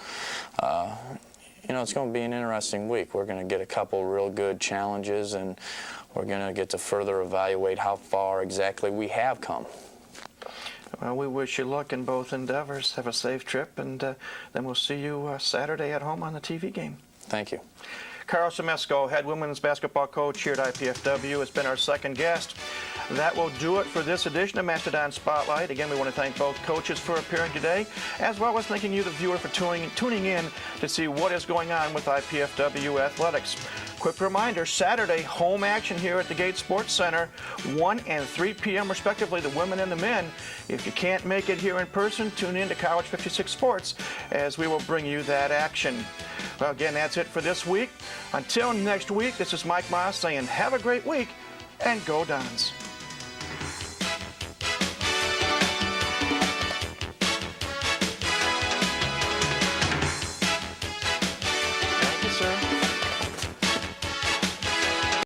it's going to be an interesting week. We're going to get a couple real good challenges, and we're going to get to further evaluate how far exactly we have come. Well, we wish you luck in both endeavors. Have a safe trip, and then we'll see you Saturday at home on the TV game. Thank you. Carl Semesco, head women's basketball coach here at IPFW, has been our second guest. That will do it for this edition of Mastodon Spotlight. Again, we want to thank both coaches for appearing today, as well as thanking you, the viewer, for tuning in to see what is going on with IPFW athletics. Quick reminder, Saturday, home action here at the Gate Sports Center, 1 and 3 p.m. respectively, the women and the men. If you can't make it here in person, tune in to College 56 Sports, as we will bring you that action. Well, again, that's it for this week. Until next week, this is Mike Moss saying have a great week, and go Dons.